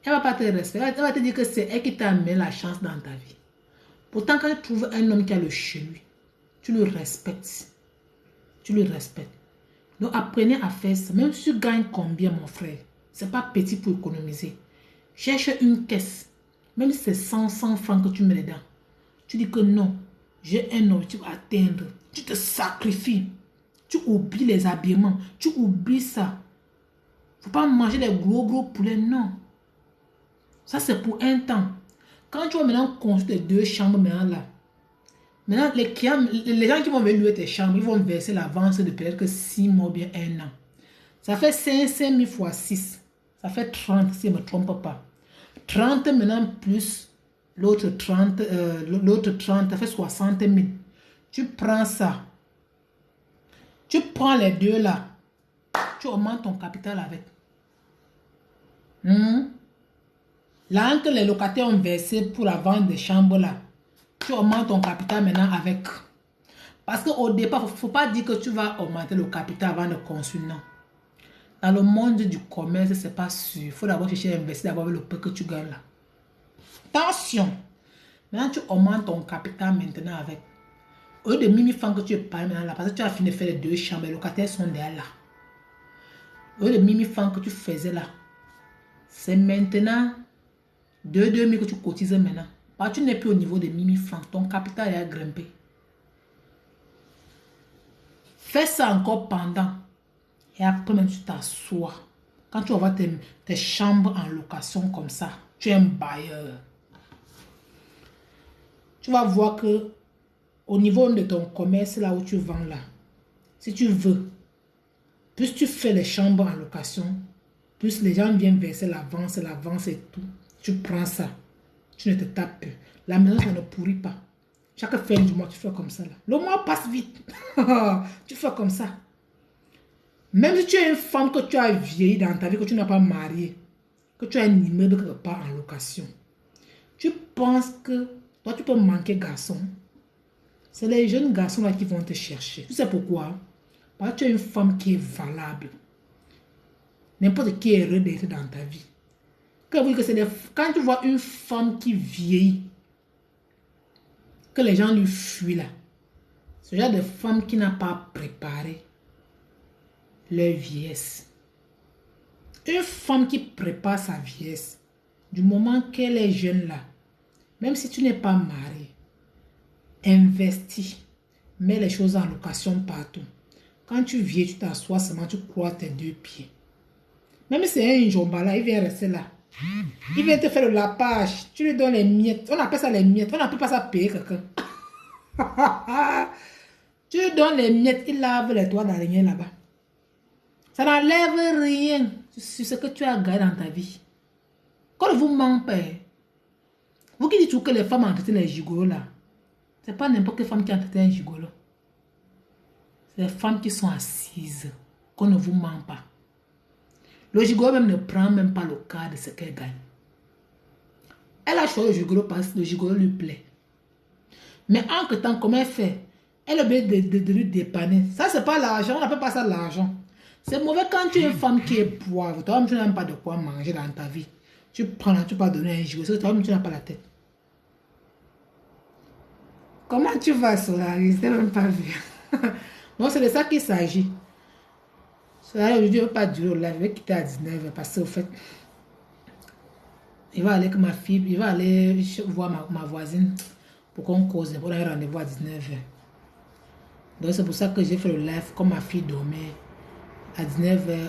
elle ne va pas te respecter. Elle va te dire que c'est elle qui t'a amené la chance dans ta vie. Pourtant, quand tu trouves un homme qui a le chez lui, tu le respectes. Tu le respectes. Donc, apprenez à faire ça. Même si tu gagnes combien, mon frère, ce n'est pas petit pour économiser. Cherche une caisse. Même si c'est 100 francs que tu mets dedans. Tu dis que non, j'ai un objectif à atteindre. Tu te sacrifies. Tu oublies les habillements. Tu oublies ça. Il ne faut pas manger les gros poulets, non. Ça, c'est pour un temps. Quand tu vas maintenant construire 2 chambres maintenant là, maintenant les gens qui vont venir louer tes chambres, ils vont verser l'avance de peut-être que 6 mois ou bien 1 an. Ça fait 5 000 fois 6. Ça fait 30 si je ne me trompe pas. 30 maintenant plus l'autre 30, ça fait 60 000. Tu prends ça. Tu prends les 2 là. Tu augmentes ton capital avec. Là que les locataires ont versé pour la vente des chambres là, tu augmentes ton capital maintenant avec. Parce qu'au départ, il ne faut pas dire que tu vas augmenter le capital avant de construire, non. Dans le monde du commerce, ce n'est pas sûr. Il faut d'abord chercher à investir d'abord le peu que tu gagnes là. Attention. Maintenant, tu augmentes ton capital maintenant avec. Au lieu de Mimi Fan que tu parles maintenant là, parce que tu as fini de faire les 2 chambres, les locataires sont derrière là. Au lieu de Mimi Fan que tu faisais là, c'est maintenant 2 000 que tu cotises maintenant. Parce que tu n'es plus au niveau de Mimi Fan, ton capital est à grimper. Fais ça encore pendant. Et après même tu t'assois. Quand tu vas voir tes chambres en location comme ça, tu es un bailleur. Tu vas voir que au niveau de ton commerce, là où tu vends là, si tu veux, plus tu fais les chambres en location, plus les gens viennent verser l'avance et tout. Tu prends ça. Tu ne te tapes plus. La maison, ça ne pourrit pas. Chaque fin du mois, tu fais comme ça là. Le mois passe vite. Tu fais comme ça. Même si tu es une femme que tu as vieilli dans ta vie, que tu n'as pas marié, que tu as un immeuble quelque part en location, tu penses que toi, tu peux manquer garçon. C'est les jeunes garçons là qui vont te chercher. Tu sais pourquoi? Parce que tu es une femme qui est valable. N'importe qui est heureux d'être dans ta vie. Quand tu vois une femme qui vieillit, que les gens lui fuient là, ce genre de femme qui n'a pas préparé leur vieillesse. Une femme qui prépare sa vieillesse, du moment qu'elle est jeune là, même si tu n'es pas marié, investis, mets les choses en location partout. Quand tu vieillis, tu t'assois seulement, tu crois tes 2 pieds. Même si c'est un jomba là, il vient rester là. Il vient te faire le lapage, tu lui donnes les miettes. On appelle ça les miettes, on n'appelle pas ça payer quelqu'un. Tu lui donnes les miettes, il lave les doigts d'araignée là-bas. Ça n'enlève rien sur ce que tu as gagné dans ta vie. Quand vous mentez, vous qui dites que les femmes entretiennent les gigolos là, c'est pas n'importe quelle femme qui entretient un gigolo. C'est les femmes qui sont assises, qu'on ne vous ment pas. Le gigolo même ne prend même pas le cas de ce qu'elle gagne. Elle a choisi le gigolo parce que le gigolo lui plaît. Mais entre temps, comment elle fait? Elle est obligée de lui dépanner. Ça, c'est pas l'argent, on n'appelle pas ça l'argent. C'est mauvais quand tu es une femme qui est poivre. Toi-même, tu n'as même pas de quoi manger dans ta vie. Tu prends là, tu peux donner un gigolo. Toi-même, tu n'as pas la tête. Comment tu vas, Solaris? Je n'ai même pas vu. Donc, c'est de ça qu'il s'agit. Solaris, aujourd'hui, je ne vais pas durer au live. Je vais quitter à 19h parce qu'au fait, il va aller avec ma fille, il va aller voir ma voisine pour qu'on cause, pour un rendez-vous à 19h. Donc, c'est pour ça que j'ai fait le live comme ma fille dormait à 19h20.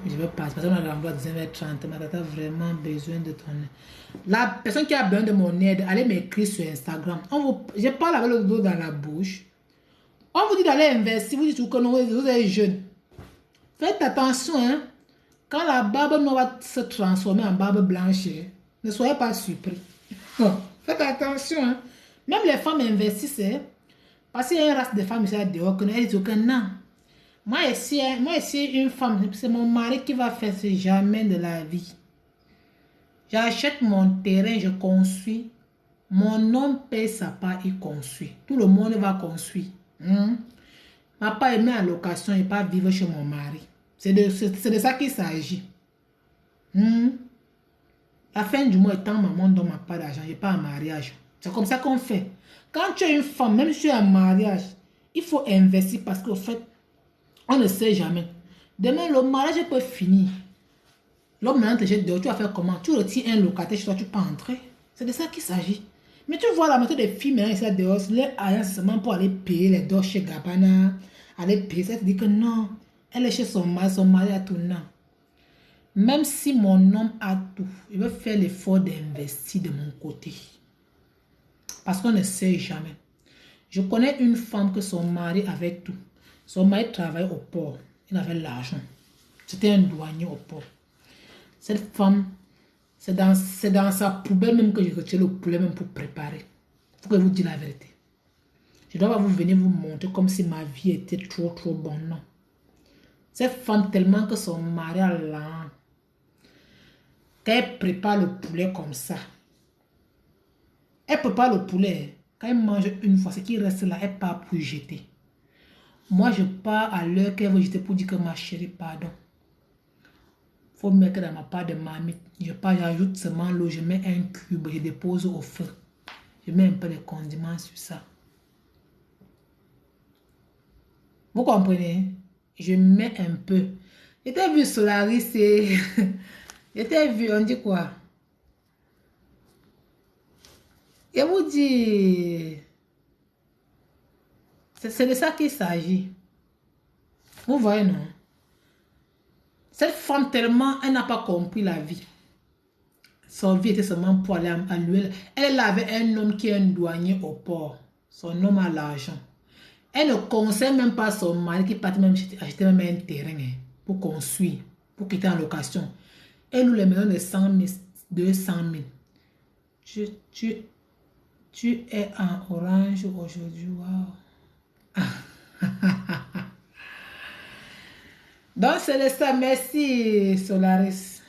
Je vais passer parce qu'on a rendez-vous à 19h30. Ma tata a vraiment besoin de ton aide. La personne qui a besoin de mon aide, allez m'écrire sur Instagram. Je parle avec le dos dans la bouche. On vous dit d'aller investir, vous dites que non, vous êtes jeune. Faites attention, hein. Quand la barbe noire va se transformer en barbe blanche, ne soyez pas surpris. Faites attention, hein. Même les femmes investissent, hein, parce qu'il y a une race de femmes ici à dehors qui disent que non. Moi ici, une femme, c'est mon mari qui va faire ce jamais de la vie. J'achète mon terrain, je construis. Mon homme paye sa part, il construit. Tout le monde va construire. Ma part est mis en location et pas vivre chez mon mari. C'est de ça qu'il s'agit. La fin du mois étant maman donne ma part d'argent, je pas en mariage. C'est comme ça qu'on fait. Quand tu es une femme, même si tu es en mariage, il faut investir parce qu'au fait, on ne sait jamais. Demain, le mariage peut finir. L'homme maintenant te jette dehors, tu vas faire comment? Tu retires un locataire chez toi, tu peux entrer. C'est de ça qu'il s'agit. Mais tu vois la méthode des filles maintenant ici dehors, les alliances seulement pour aller payer les dors chez Gabbana, aller payer, ça te dit que non, elle est chez son mari a tout, non. Même si mon homme a tout, il veut faire l'effort d'investir de mon côté. Parce qu'on ne sait jamais. Je connais une femme que son mari avait tout. Son mari travaillait au port. Il avait l'argent. C'était un douanier au port. Cette femme, c'est dans sa poubelle même que j'ai retiré le poulet même pour préparer. Il faut que je vous dise la vérité. Je dois pas vous venir vous montrer comme si ma vie était trop bonne. Non. Cette femme, tellement que son mari a l'argent, qu'elle prépare le poulet comme ça. Elle prépare le poulet. Quand elle mange une fois, ce qui reste là, elle part pour jeter. Moi, je pars à l'heure qu'elle veut jeter pour dire que ma chérie, pardon. Il faut mettre dans ma part de marmite. Je pars, j'ajoute seulement l'eau, je mets un cube, je dépose au feu. Je mets un peu de condiments sur ça. Vous comprenez? Je mets un peu. J'étais vu Solaris, c'est... J'étais vu, on dit quoi? Je vous dis... C'est de ça qu'il s'agit. Vous voyez, non? Cette femme, tellement, elle n'a pas compris la vie. Son vie était seulement pour aller à l'huile. Elle avait un homme qui est un douanier au port. Son homme a l'argent. Elle ne conseille même pas son mari qui partait même acheter même un terrain pour construire, pour quitter en location. Elle nous les met de 100 000, 200 000. Tu es en orange aujourd'hui. Wow. Donc c'est ça. Merci Solaris.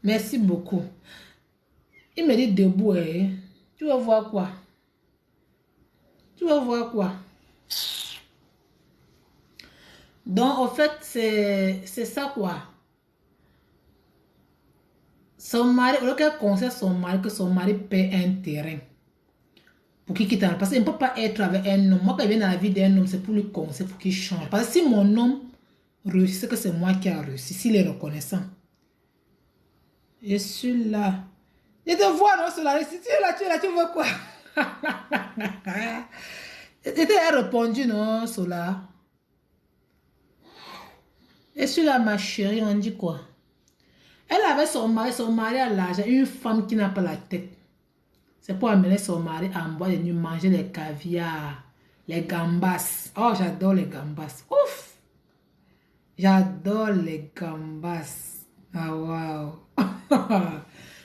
Merci beaucoup. Il me dit debout. Tu vas voir quoi? Tu vas voir quoi? Donc, en fait, c'est ça quoi. Son mari, au lieu qu'elle conseille son mari que son mari paie un terrain pour qu'il quitte. Parce qu'il ne peut pas être avec un homme. Moi, quand je viens dans la vie d'un homme, c'est pour lui conseiller, pour qu'il change. Parce que si mon homme réussit, c'est que c'est moi qui ai réussi. S'il est reconnaissant. Je suis là. Je te vois, non, Solaris. Si tu es là, tu veux quoi? Elle a répondu, non, Sola. Je suis là, ma chérie, on dit quoi? Elle avait son mari a l'argent, une femme qui n'a pas la tête. C'est pour amener son mari en bois de nuit manger les caviar, les gambas. Oh, j'adore les gambas. Ouf! J'adore les gambas. Ah, waouh!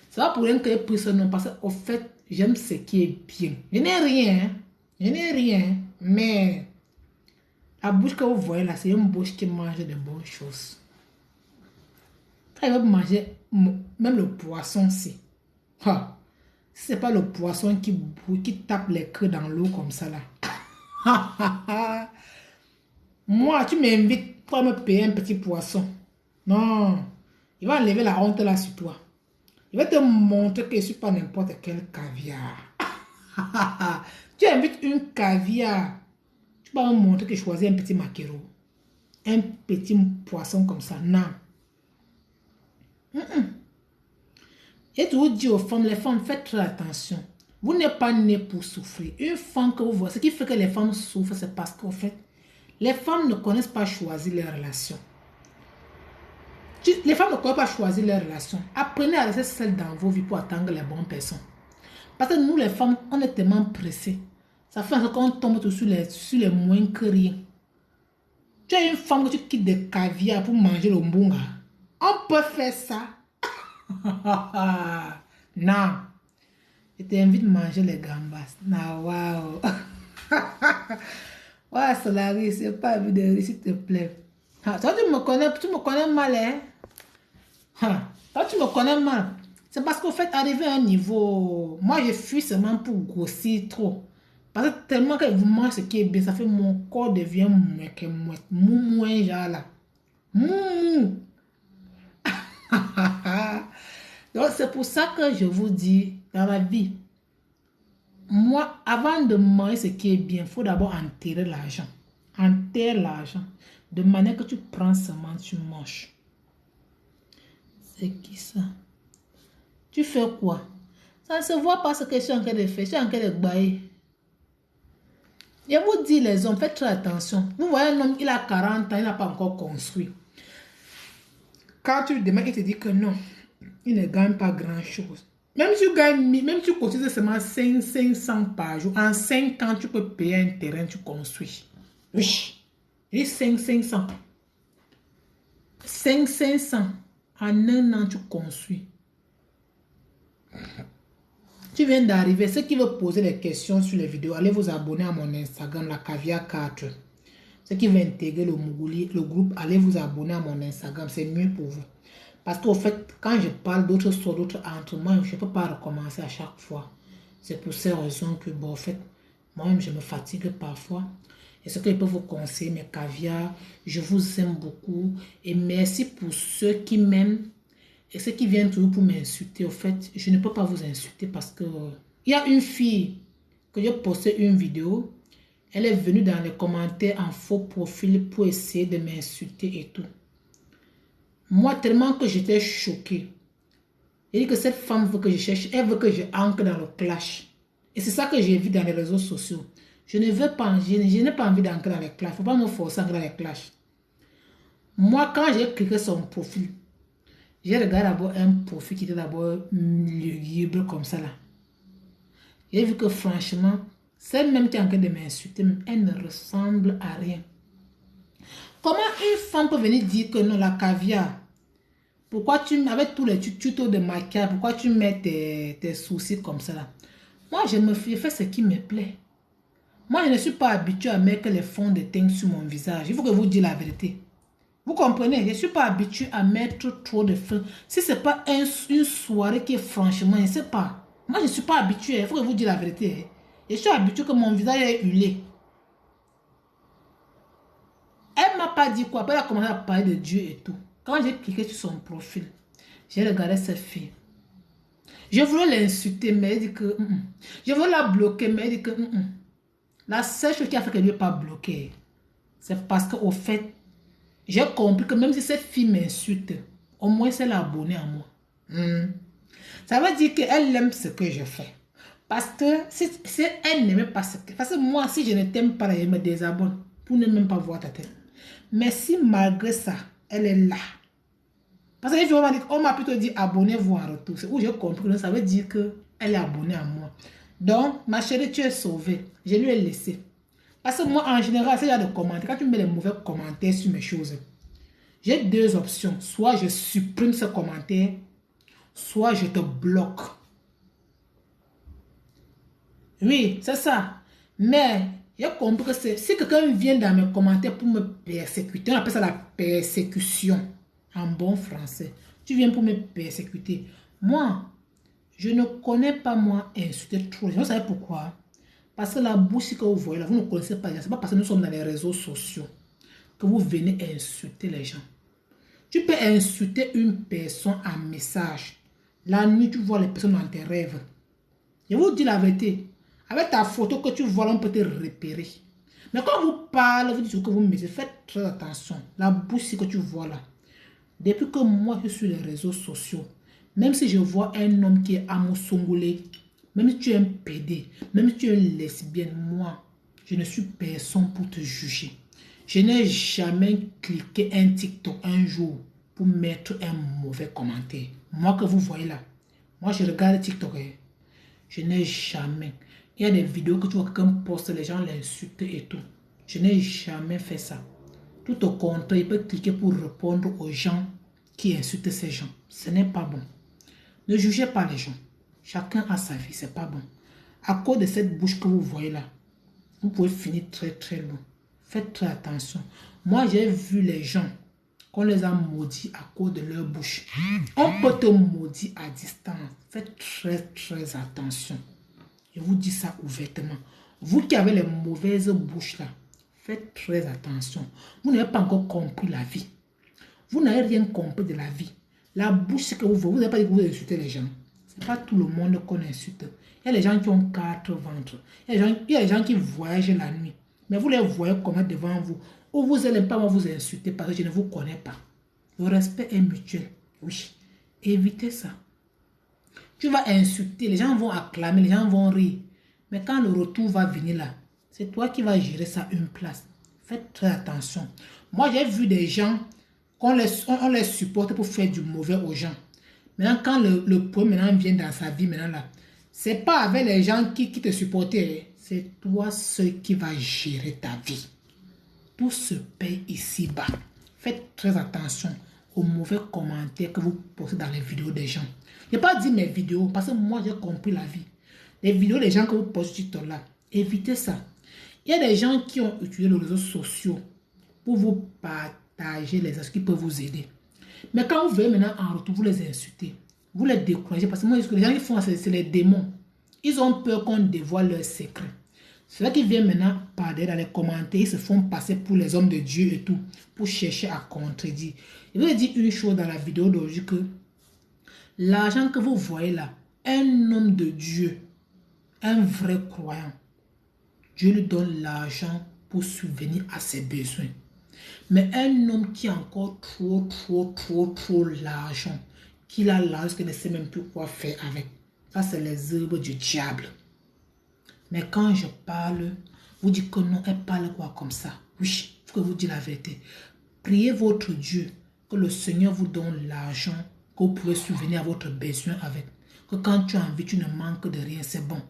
C'est pas pour rien que j'ai pris ce nom, parce qu'au fait, j'aime ce qui est bien. Je n'ai rien, hein. Je n'ai rien, mais la bouche que vous voyez là, c'est une bouche qui mange de bonnes choses. Quand il va manger même le poisson, si. Ha. Si c'est pas le poisson qui tape les queues dans l'eau comme ça là. Moi, tu m'invites pour me payer un petit poisson. Non. Il va enlever la honte là sur toi. Il va te montrer que je ne suis pas n'importe quel caviar. Tu invites une caviar. Tu vas me montrer que je choisis un petit maquereau. Un petit poisson comme ça. Non. Et tu vous dis aux femmes, les femmes, faites très attention. Vous n'êtes pas né pour souffrir. Une femme que vous voyez, ce qui fait que les femmes souffrent, c'est parce qu'en fait, les femmes ne connaissent pas choisir leurs relations. Les femmes ne connaissent pas choisir leurs relations. Apprenez à laisser celles dans vos vies pour attendre les bonnes personnes. Parce que nous, les femmes, on est tellement pressés. Ça fait qu'on tombe sur les moins que rien. Tu as une femme que tu quittes des caviar pour manger le mbunga. On peut faire ça. Non. Je t'invite à manger les gambas. Non, waouh. Ouais, Solaris, c'est pas vidéo, s'il te plaît. Toi, tu me connais mal, hein? Toi, tu me connais mal. C'est parce qu'au fait, arrivé à un niveau, moi, je fuis seulement pour grossir trop. Parce que tellement que vous mangez ce qui est bien, ça fait mon corps devient mou, genre là. Mou. Donc, c'est pour ça que je vous dis, dans la vie, moi, avant de manger ce qui est bien, il faut d'abord enterrer l'argent. Enterre l'argent. De manière que tu prends seulement, tu manges. C'est qui ça? Tu fais quoi? Ça ne se voit pas ce que je suis en train de faire. Je suis en train de bailler. Je vous dis, les hommes, faites très attention. Vous voyez un homme, il a 40 ans, il n'a pas encore construit. Quand tu lui demandes, il te dit que non, il ne gagne pas grand-chose. Même si tu cotises seulement 500 par jour, en 5 ans, tu peux payer un terrain, tu construis. Oui. Il dit 500. 500. En un an, tu construis. Tu viens d'arriver. Ceux qui veulent poser des questions sur les vidéos, allez vous abonner à mon Instagram, la Caviar 4. Ceux qui veulent intégrer le groupe, allez vous abonner à mon Instagram. C'est mieux pour vous. Parce qu'au fait, quand je parle d'autres choses, d'autres entre moi, je ne peux pas recommencer à chaque fois. C'est pour ces raisons que, bon, en fait, moi-même, je me fatigue parfois. Et ce que je peux vous conseiller, mes caviars, je vous aime beaucoup. Et merci pour ceux qui m'aiment et ceux qui viennent toujours pour m'insulter. Au fait, je ne peux pas vous insulter parce que Il y a une fille que j'ai posté une vidéo. Elle est venue dans les commentaires en faux profil pour essayer de m'insulter et tout. Moi, tellement que j'étais choquée. Elle dit que cette femme veut que je cherche, elle veut que je ancre dans le clash. Et c'est ça que j'ai vu dans les réseaux sociaux. Je ne veux pas, je n'ai pas envie d'entrer dans les clashs. Il ne faut pas me forcer à entrer dans les clashs. Moi, quand j'ai cliqué son profil, j'ai regardé d'abord un profil qui était d'abord libre comme ça là. J'ai vu que franchement, celle même qui est en train de m'insulter, elle ne ressemble à rien. Comment une femme peut venir dire que non, la caviar, pourquoi tu, avec tous les tutos de maquillage, pourquoi tu mets tes sourcils comme ça là? Moi, je fais ce qui me plaît. Moi, je ne suis pas habituée à mettre les fonds de teint sur mon visage. Il faut que vous dites la vérité. Vous comprenez? Je ne suis pas habituée à mettre trop de fond. Si ce n'est pas une soirée qui est franchement, je ne sais pas. Moi, je ne suis pas habituée. Il faut que vous dites la vérité. Je suis habituée que mon visage est huilé. Elle ne m'a pas dit quoi. Après, elle a commencé à parler de Dieu et tout. Quand j'ai cliqué sur son profil, j'ai regardé cette fille. Je voulais l'insulter, mais elle dit que... Je voulais la bloquer, mais elle dit que... La seule chose qui a fait qu'elle ne lui ait pas bloqué, c'est parce qu'au fait, j'ai compris que même si cette fille m'insulte, au moins c'est l'abonné à moi. Ça veut dire qu'elle aime ce que je fais. Parce que si elle n'aimait pas ce que... Parce que moi, si je ne t'aime pas, je me désabonne pour ne même pas voir ta tête. Mais si malgré ça, elle est là. Parce que on m'a plutôt dit abonnez-vous en retour. C'est où j'ai compris que ça veut dire qu'elle est abonnée à moi. Donc, ma chérie, tu es sauvée. Je lui ai laissé. Parce que moi, en général, c'est genre de commentaires. Quand tu mets les mauvais commentaires sur mes choses, j'ai deux options. Soit je supprime ce commentaire, soit je te bloque. Oui, c'est ça. Mais j'ai compris que si quelqu'un vient dans mes commentaires pour me persécuter, on appelle ça la persécution en bon français. Tu viens pour me persécuter. Moi, je ne connais pas moi insulter trop. Vous savez pourquoi? Parce que la bouche que vous voyez là, vous ne connaissez pas. Ce n'est pas parce que nous sommes dans les réseaux sociaux que vous venez insulter les gens. Tu peux insulter une personne en message. La nuit, tu vois les personnes dans tes rêves. Je vous dis la vérité. Avec ta photo que tu vois, on peut te repérer. Mais quand vous parlez, vous dites ce que vous mettez, faites très attention. La bouche que tu vois là. Depuis que moi, je suis sur les réseaux sociaux, même si je vois un homme qui est amosongolé, même si tu es un pédé, même si tu es une lesbienne, moi, je ne suis personne pour te juger. Je n'ai jamais cliqué un TikTok un jour pour mettre un mauvais commentaire. Moi que vous voyez là, moi je regarde TikTok. Je n'ai jamais. Il y a des vidéos que tu vois quelqu'un poste, les gens l'insultent et tout. Je n'ai jamais fait ça. Tout au contraire, il peut cliquer pour répondre aux gens qui insultent ces gens. Ce n'est pas bon. Ne jugez pas les gens. Chacun a sa vie, c'est pas bon. À cause de cette bouche que vous voyez là, vous pouvez finir très très loin. Faites très attention. Moi, j'ai vu les gens qu'on les a maudits à cause de leur bouche. On peut te maudire à distance. Faites très très attention. Je vous dis ça ouvertement. Vous qui avez les mauvaises bouches là, faites très attention. Vous n'avez pas encore compris la vie. Vous n'avez rien compris de la vie. La bouche que vous voyez, vous n'avez pas dit que vous insultez les gens. Ce n'est pas tout le monde qu'on insulte. Il y a des gens qui ont 4 ventres. Il y a des gens qui voyagent la nuit. Mais vous les voyez comment devant vous. Ou vous n'allez pas vous insulter parce que je ne vous connais pas. Le respect est mutuel. Oui. Évitez ça. Tu vas insulter, les gens vont acclamer, les gens vont rire. Mais quand le retour va venir là, c'est toi qui vas gérer ça une place. Faites très attention. Moi, j'ai vu des gens on les supporte pour faire du mauvais aux gens. Maintenant, quand le problème vient dans sa vie, maintenant là, c'est pas avec les gens qui te supportaient. C'est toi seul qui va gérer ta vie. Tout se paye ici-bas. Faites très attention aux mauvais commentaires que vous postez dans les vidéos des gens. Je n'ai pas dit mes vidéos parce que moi j'ai compris la vie. Les vidéos des gens que vous postez sur TikTok là, évitez ça. Il y a des gens qui ont utilisé les réseaux sociaux pour vous partager les astuces qui peuvent vous aider. Mais quand vous voyez maintenant en retour, vous les insultez, vous les découragez parce que moi, les gens qui font ça, c'est les démons. Ils ont peur qu'on dévoile leurs secrets. C'est là qu'ils viennent maintenant parler dans les commentaires, ils se font passer pour les hommes de Dieu et tout, pour chercher à contredire. Je vais dire une chose dans la vidéo d'aujourd'hui que l'argent que vous voyez là, un homme de Dieu Un vrai croyant, Dieu lui donne l'argent pour subvenir à ses besoins. Mais un homme qui a encore trop l'argent, qu'il a l'argent, qu'il ne sait même plus quoi faire avec. Ça, c'est les œuvres du diable. Mais quand je parle, vous dites que non, elle parle quoi comme ça? Oui, il faut que vous dites la vérité. Priez votre Dieu, que le Seigneur vous donne l'argent, que vous pouvez subvenir à votre besoin avec. Que quand tu as envie, tu ne manques de rien, c'est bon.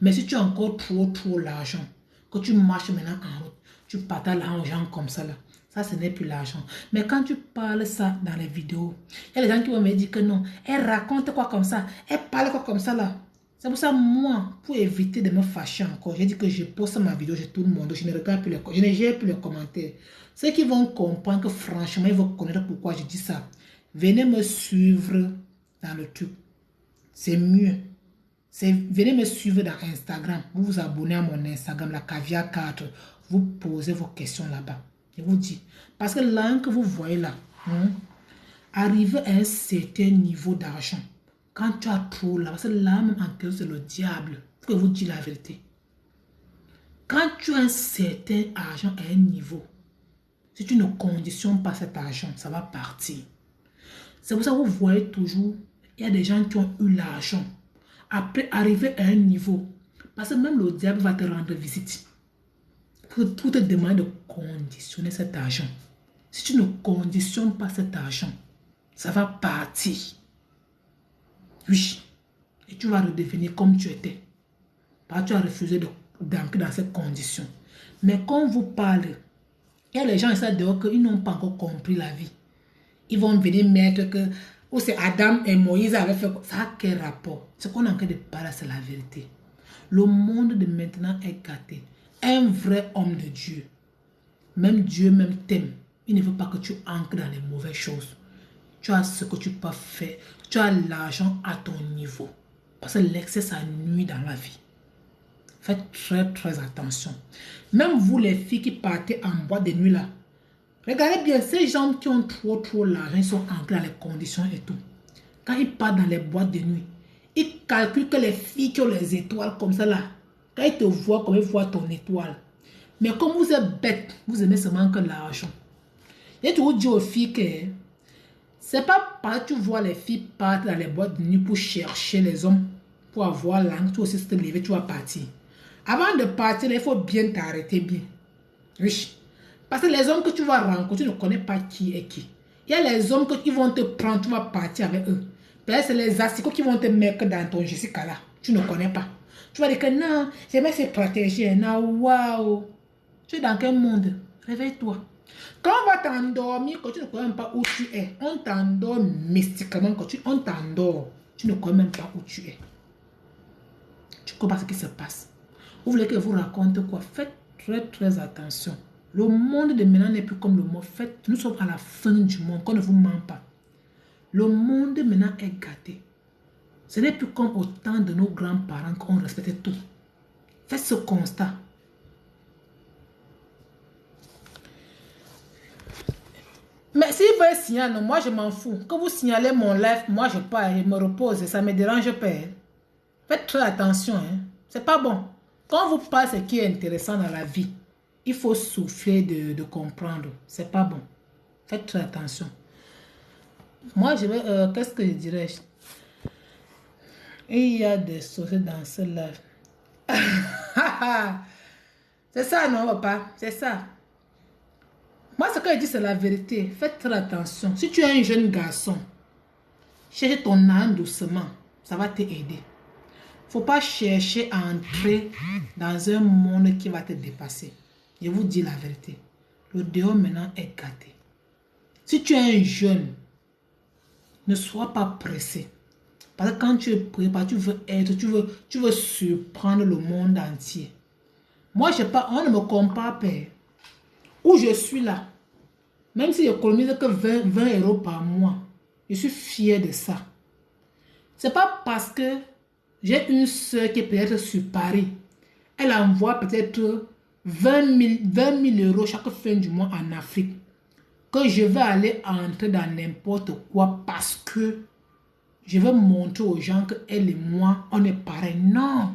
Mais si tu as encore trop l'argent, que tu marches maintenant en route, tu partages l'argent aux gens comme ça là, ça ce n'est plus l'argent. Mais quand tu parles ça dans les vidéos, il y a des gens qui vont me dire que non, elle raconte quoi comme ça, elle parle quoi comme ça là. C'est pour ça, moi, pour éviter de me fâcher encore, j'ai dit que je poste ma vidéo chez tout le monde. Je ne regarde plus je ne gère plus les commentaires. Ceux qui vont comprendre que franchement, ils vont connaître pourquoi je dis ça. Venez me suivre dans le truc. C'est mieux. Venez me suivre dans Instagram. Vous vous abonnez à mon Instagram, la Caviar 4. Vous posez vos questions là-bas. Je vous dis. Parce que là que vous voyez là, arriver à un certain niveau d'argent, quand tu as trop là, parce que là même en quelque c'est le diable. Il faut que vous dites la vérité. Quand tu as un certain argent à un niveau, si tu ne conditionnes pas cet argent, ça va partir. C'est pour ça que vous voyez toujours, il y a des gens qui ont eu l'argent. Après, arriver à un niveau, parce que même le diable va te rendre visite. Pour te demander de conditionner cet argent. Si tu ne conditionnes pas cet argent, ça va partir. Oui. Et tu vas redevenir comme tu étais. Parce que tu as refusé d'entrer dans cette condition. Mais quand vous parlez, il y a les gens ici dehors qu'ils n'ont pas encore compris la vie. Ils vont venir mettre que ou c'est Adam et Moïse avaient fait. Ça a quel rapport? Ce qu'on est en train de parler, c'est la vérité. Le monde de maintenant est gâté. Un vrai homme de Dieu, même Dieu même t'aime. Il ne veut pas que tu entres dans les mauvaises choses. Tu as ce que tu peux faire. Tu as l'argent à ton niveau. Parce que l'excès, ça nuit dans la vie. Faites très attention. Même vous les filles qui partez en boîte de nuit là. Regardez bien, ces gens qui ont trop l'argent, ils sont ancrés dans les conditions et tout. Quand ils partent dans les boîtes de nuit, ils calculent que les filles qui ont les étoiles comme ça là, quand ils te voient comme ils voient ton étoile. Mais comme vous êtes bête, vous aimez seulement que l'argent. Et tu vous dis aux filles que c'est pas parce que tu vois les filles partir dans les boîtes de nuit pour chercher les hommes, pour avoir l'angle, tu aussi te lever, tu vas partir. Avant de partir, il faut bien t'arrêter bien. Oui. Parce que les hommes que tu vas rencontrer, tu ne connais pas qui est qui. Il y a les hommes qui vont te prendre, tu vas partir avec eux. Peut-être c'est les asticots qui vont te mettre dans ton Jessica là. Tu ne connais pas. Tu vas dire que non, j'aimerais se protéger. Non, waouh. Tu es dans quel monde? Réveille-toi. Quand on va t'endormir, quand tu ne connais même pas où tu es, on t'endort mystiquement. Quand on t'endort, tu ne connais même pas où tu es. Tu comprends ce qui se passe. Vous voulez que je vous raconte quoi? Faites très attention. Le monde de maintenant n'est plus comme le monde. Nous sommes à la fin du monde, qu'on ne vous ment pas. Le monde maintenant est gâté. Ce n'est plus comme au temps de nos grands-parents qu'on respectait tout. Faites ce constat. Mais si vous voulez signaler, moi je m'en fous. Quand vous signalez mon live, moi je pars, je me repose, ça ne me dérange pas. Faites très attention. C'est pas bon. Quand vous parlez ce qui est intéressant dans la vie, il faut souffler de comprendre. C'est pas bon. Faites très attention. Moi, je vais... qu'est-ce que je dirais? Il y a des sauces dans ce live. C'est ça, non, papa? C'est ça. Moi, ce que je dis, c'est la vérité. Faites très attention. Si tu es un jeune garçon, cherche ton âme doucement. Ça va t'aider. Faut pas chercher à entrer dans un monde qui va te dépasser. Je vous dis la vérité. Le dehors maintenant est gâté. Si tu es un jeune, ne sois pas pressé. Parce que quand tu es préparé, tu veux être, tu veux surprendre le monde entier. Moi, je sais pas, on ne me compare pas. Où je suis là, même si j'économise que 20 euros par mois, je suis fier de ça. C'est pas parce que j'ai une soeur qui est peut-être sur Paris. Elle envoie peut-être 20 000 euros chaque fin du mois en Afrique. Que je vais aller entrer dans n'importe quoi parce que je veux montrer aux gens qu'elle et moi, on est pareil. Non.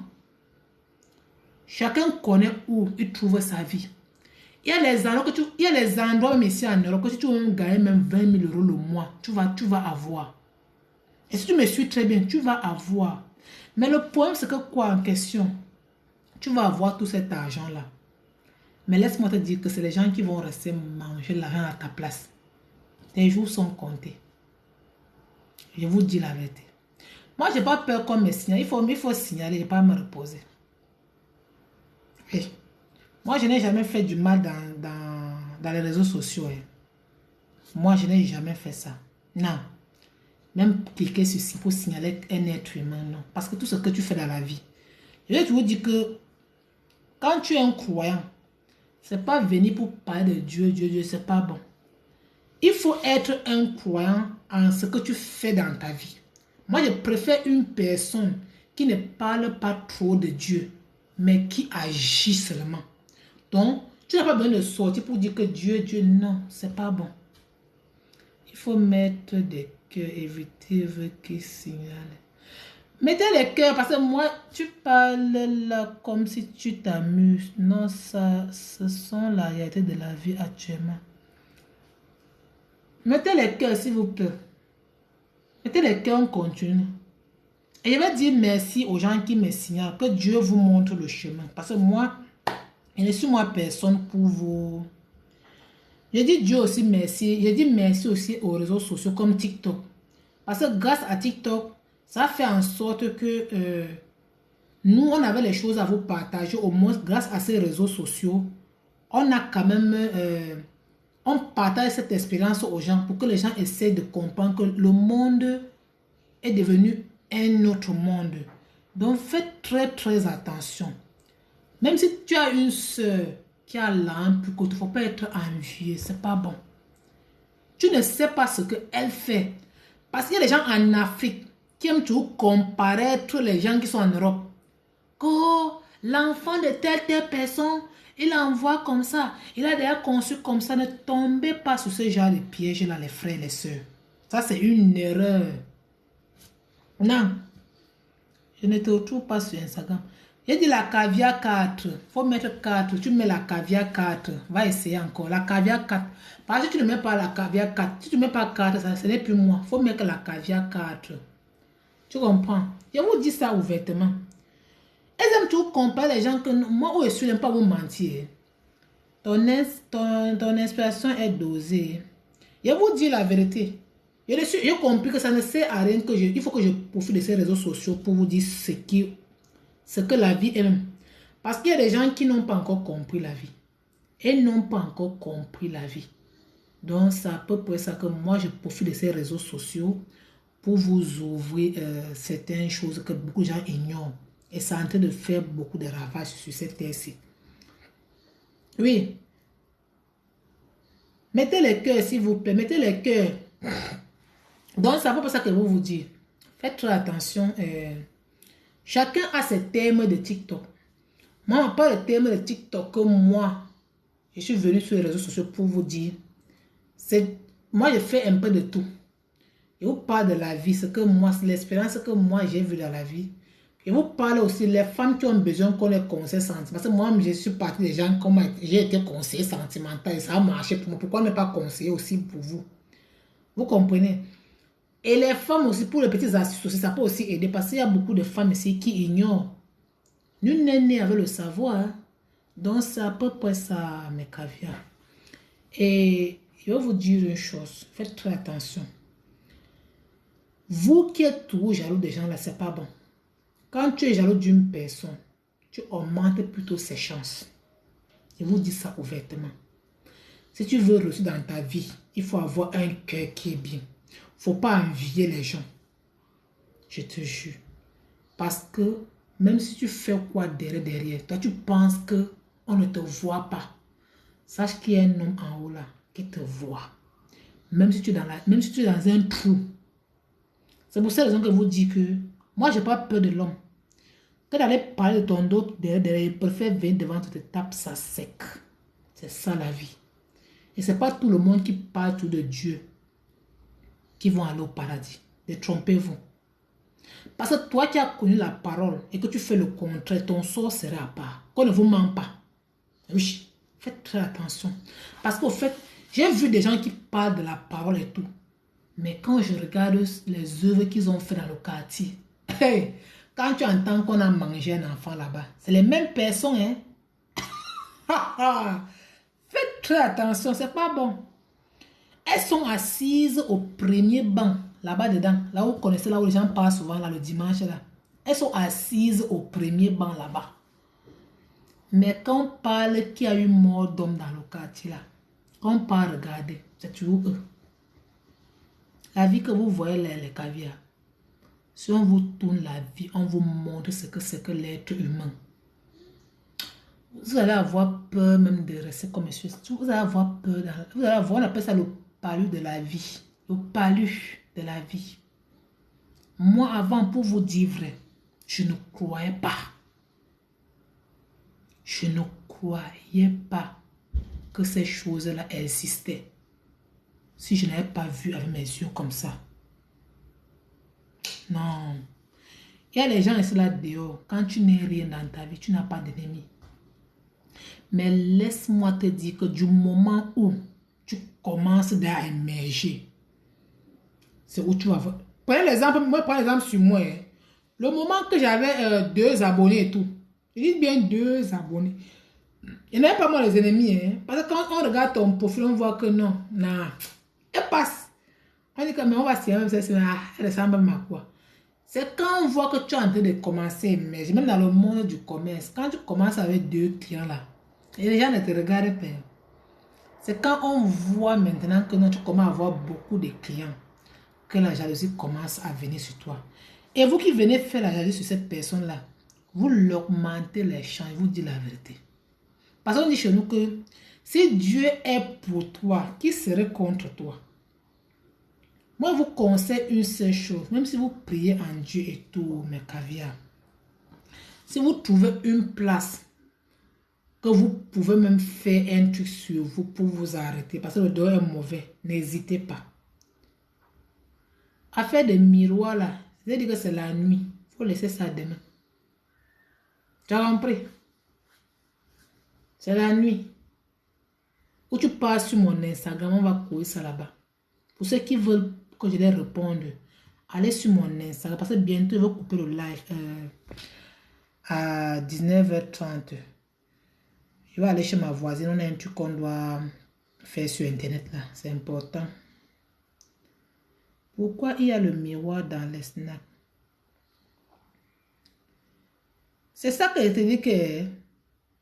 Chacun connaît où il trouve sa vie. Il y a les endroits, il y a les endroits même ici en Europe que si tu veux gagner même 20 000 € le mois, tu vas avoir. Et si tu me suis très bien, tu vas avoir. Mais le problème, c'est que quoi en question? Tu vas avoir tout cet argent-là. Mais laisse-moi te dire que c'est les gens qui vont rester manger l'argent à ta place. Tes jours sont comptés. Je vous dis la vérité. Moi, je n'ai pas peur qu'on me signale. Il faut signaler et pas me reposer. Oui. Moi, je n'ai jamais fait du mal dans les réseaux sociaux. Hein. Moi, je n'ai jamais fait ça. Non. Même cliquer sur ci pour signaler un être humain, non. Parce que tout ce que tu fais dans la vie, je vais toujours dire que quand tu es un croyant, c'est pas venir pour parler de Dieu, Dieu, c'est pas bon. Il faut être un croyant en ce que tu fais dans ta vie. Moi, je préfère une personne qui ne parle pas trop de Dieu, mais qui agit seulement. Donc, tu n'as pas besoin de sortir pour dire que Dieu, Dieu, non, c'est pas bon. Il faut mettre des cœurs, éviter qui signalent. Mettez les cœurs parce que moi, tu parles là comme si tu t'amuses. Non, ça, ce sont la réalité de la vie actuellement. Mettez les cœurs, s'il vous plaît. Mettez les cœurs, on continue. Et je vais dire merci aux gens qui me signalent, que Dieu vous montre le chemin. Parce que moi, je ne suis moi personne pour vous. Je dis Dieu aussi merci. Je dis merci aussi aux réseaux sociaux comme TikTok. Parce que grâce à TikTok, ça fait en sorte que nous, on avait les choses à vous partager. Au moins, grâce à ces réseaux sociaux, on a quand même... on partage cette expérience aux gens pour que les gens essaient de comprendre que le monde est devenu un autre monde. Donc, faites très, très attention. Même si tu as une soeur qui a l'âme, il ne faut pas être envieux, c'est pas bon. Tu ne sais pas ce qu'elle fait. Parce qu'il y a des gens en Afrique qui aiment toujours comparaître les gens qui sont en Europe. Oh, l'enfant de telle personne, il envoie comme ça. Il a déjà conçu comme ça. Ne tombez pas sur ce genre de piège-là, les frères et les sœurs. Ça, c'est une erreur. Non. Je ne te retrouve pas sur Instagram. J'ai dit la caviar 4. Faut mettre 4. Tu mets la caviar 4. Va essayer encore. La caviar 4. Parce que tu ne mets pas la caviar 4. Si tu ne mets pas 4, ça, ce n'est plus moi. Faut mettre la caviar 4. Tu comprends? Je vous dis ça ouvertement. Elles aiment toujours comparer les gens que moi, je suis, n'aime pas vous mentir. Ton inspiration est dosée. Je vous dis la vérité. J'ai compris que ça ne sert à rien il faut que je profite de ces réseaux sociaux pour vous dire ce que la vie est même. Parce qu'il y a des gens qui n'ont pas encore compris la vie. Et n'ont pas encore compris la vie. Donc, c'est à peu près ça que moi, je profite de ces réseaux sociaux pour vous ouvrir certaines choses que beaucoup de gens ignorent. Et c'est en train de faire beaucoup de ravages sur cette terre-ci. Oui. Mettez les cœurs, s'il vous plaît. Mettez les cœurs. Donc, c'est à peu près ça que je vais vous dire. Faites très attention. Chacun a ses thèmes de TikTok. Moi, pas le thème de TikTok que moi, je suis venu sur les réseaux sociaux pour vous dire. Moi, je fais un peu de tout. Je vous parle de la vie, ce que moi, l'expérience que moi, j'ai vue dans la vie. Je vous parle aussi des femmes qui ont besoin qu'on les conseille sentimentaux. Parce que moi, je suis partie des gens comme j'ai été conseiller sentimental et ça a marché pour moi. Pourquoi ne pas conseiller aussi pour vous? Vous comprenez? Et les femmes aussi, pour les petites astuces aussi, ça peut aussi aider. Parce qu'il y a beaucoup de femmes ici qui ignorent. Nul n'est né avec le savoir. Hein? Donc, c'est à peu près ça, mes caviars. Et je vais vous dire une chose. Faites très attention. Vous qui êtes toujours jaloux des gens là, c'est pas bon. Quand tu es jaloux d'une personne, tu augmentes plutôt ses chances. Je vous dis ça ouvertement. Si tu veux réussir dans ta vie, il faut avoir un cœur qui est bien. Il ne faut pas envier les gens. Je te jure. Parce que même si tu fais quoi derrière, toi tu penses qu'on ne te voit pas. Sache qu'il y a un homme en haut là qui te voit. Même si tu es dans un trou. C'est pour cette raison que je vous dis que moi, je n'ai pas peur de l'homme. Que d'aller parler de ton dos derrière, il préfère venir devant te taper ça sec. C'est ça la vie. Et ce n'est pas tout le monde qui parle tout de Dieu qui vont aller au paradis. Détrompez-vous. Parce que toi qui as connu la parole et que tu fais le contraire, ton sort sera à part. qu'on ne vous ment pas. Oui, faites très attention. Parce qu'au fait, j'ai vu des gens qui parlent de la parole et tout. Mais quand je regarde les œuvres qu'ils ont fait dans le quartier, hey, quand tu entends qu'on a mangé un enfant là-bas, c'est les mêmes personnes, hein. Faites très attention, c'est pas bon. Elles sont assises au premier banc, là-bas dedans, là où vous connaissez, là où les gens parlent souvent, là, le dimanche, là. Elles sont assises au premier banc là-bas. Mais quand on parle qu'il y a eu mort d'homme dans le quartier, là, quand on parle, regardez, c'est toujours eux. La vie que vous voyez, les caviars, si on vous tourne la vie, on vous montre ce que c'est que l'être humain. Vous allez avoir peur même de rester comme monsieur. Vous allez avoir peur. Vous allez avoir, on appelle ça le palu de la vie. Le palu de la vie. Moi, avant, pour vous dire vrai, je ne croyais pas. Je ne croyais pas que ces choses-là existaient. Si je n'avais pas vu avec mes yeux comme ça. Non. Il y a les gens ici là dehors. Quand tu n'es rien dans ta vie, tu n'as pas d'ennemi. Mais laisse-moi te dire que du moment où tu commences à émerger, c'est où tu vas voir. Prenez l'exemple, moi, prends l'exemple sur moi. Hein. Le moment que j'avais 2 abonnés et tout, je dis bien 2 abonnés. Il n'y a pas moi les ennemis. Hein. Parce que quand on regarde ton profil, on voit que non, elle passe. On dit que mais on va se même ça, elle ressemble à quoi. C'est quand on voit que tu es en train de commencer à émerger, même dans le monde du commerce, quand tu commences avec 2 clients là, et les gens ne te regardent pas. C'est quand on voit maintenant que tu commences à avoir beaucoup de clients que la jalousie commence à venir sur toi. Et vous qui venez faire la jalousie sur cette personne-là, vous l'augmentez les chances, vous dites la vérité. Parce qu'on dit chez nous que si Dieu est pour toi, qui serait contre toi? Moi, je vous conseille une seule chose, même si vous priez en Dieu et tout, mes caviars. Si vous trouvez une place que vous pouvez même faire un truc sur vous pour vous arrêter, parce que le dehors est mauvais, n'hésitez pas. À faire des miroirs là, c'est-à-dire que c'est la nuit, il faut laisser ça demain. Tu as compris? C'est la nuit. Où tu passes sur mon Instagram, on va courir ça là-bas. Pour ceux qui veulent que je les réponde, allez sur mon Instagram, parce que bientôt je vais couper le live à 19h30. Je vais aller chez ma voisine, on a un truc qu'on doit faire sur internet là, c'est important. Pourquoi il y a le miroir dans les snaps? C'est ça que je te dis que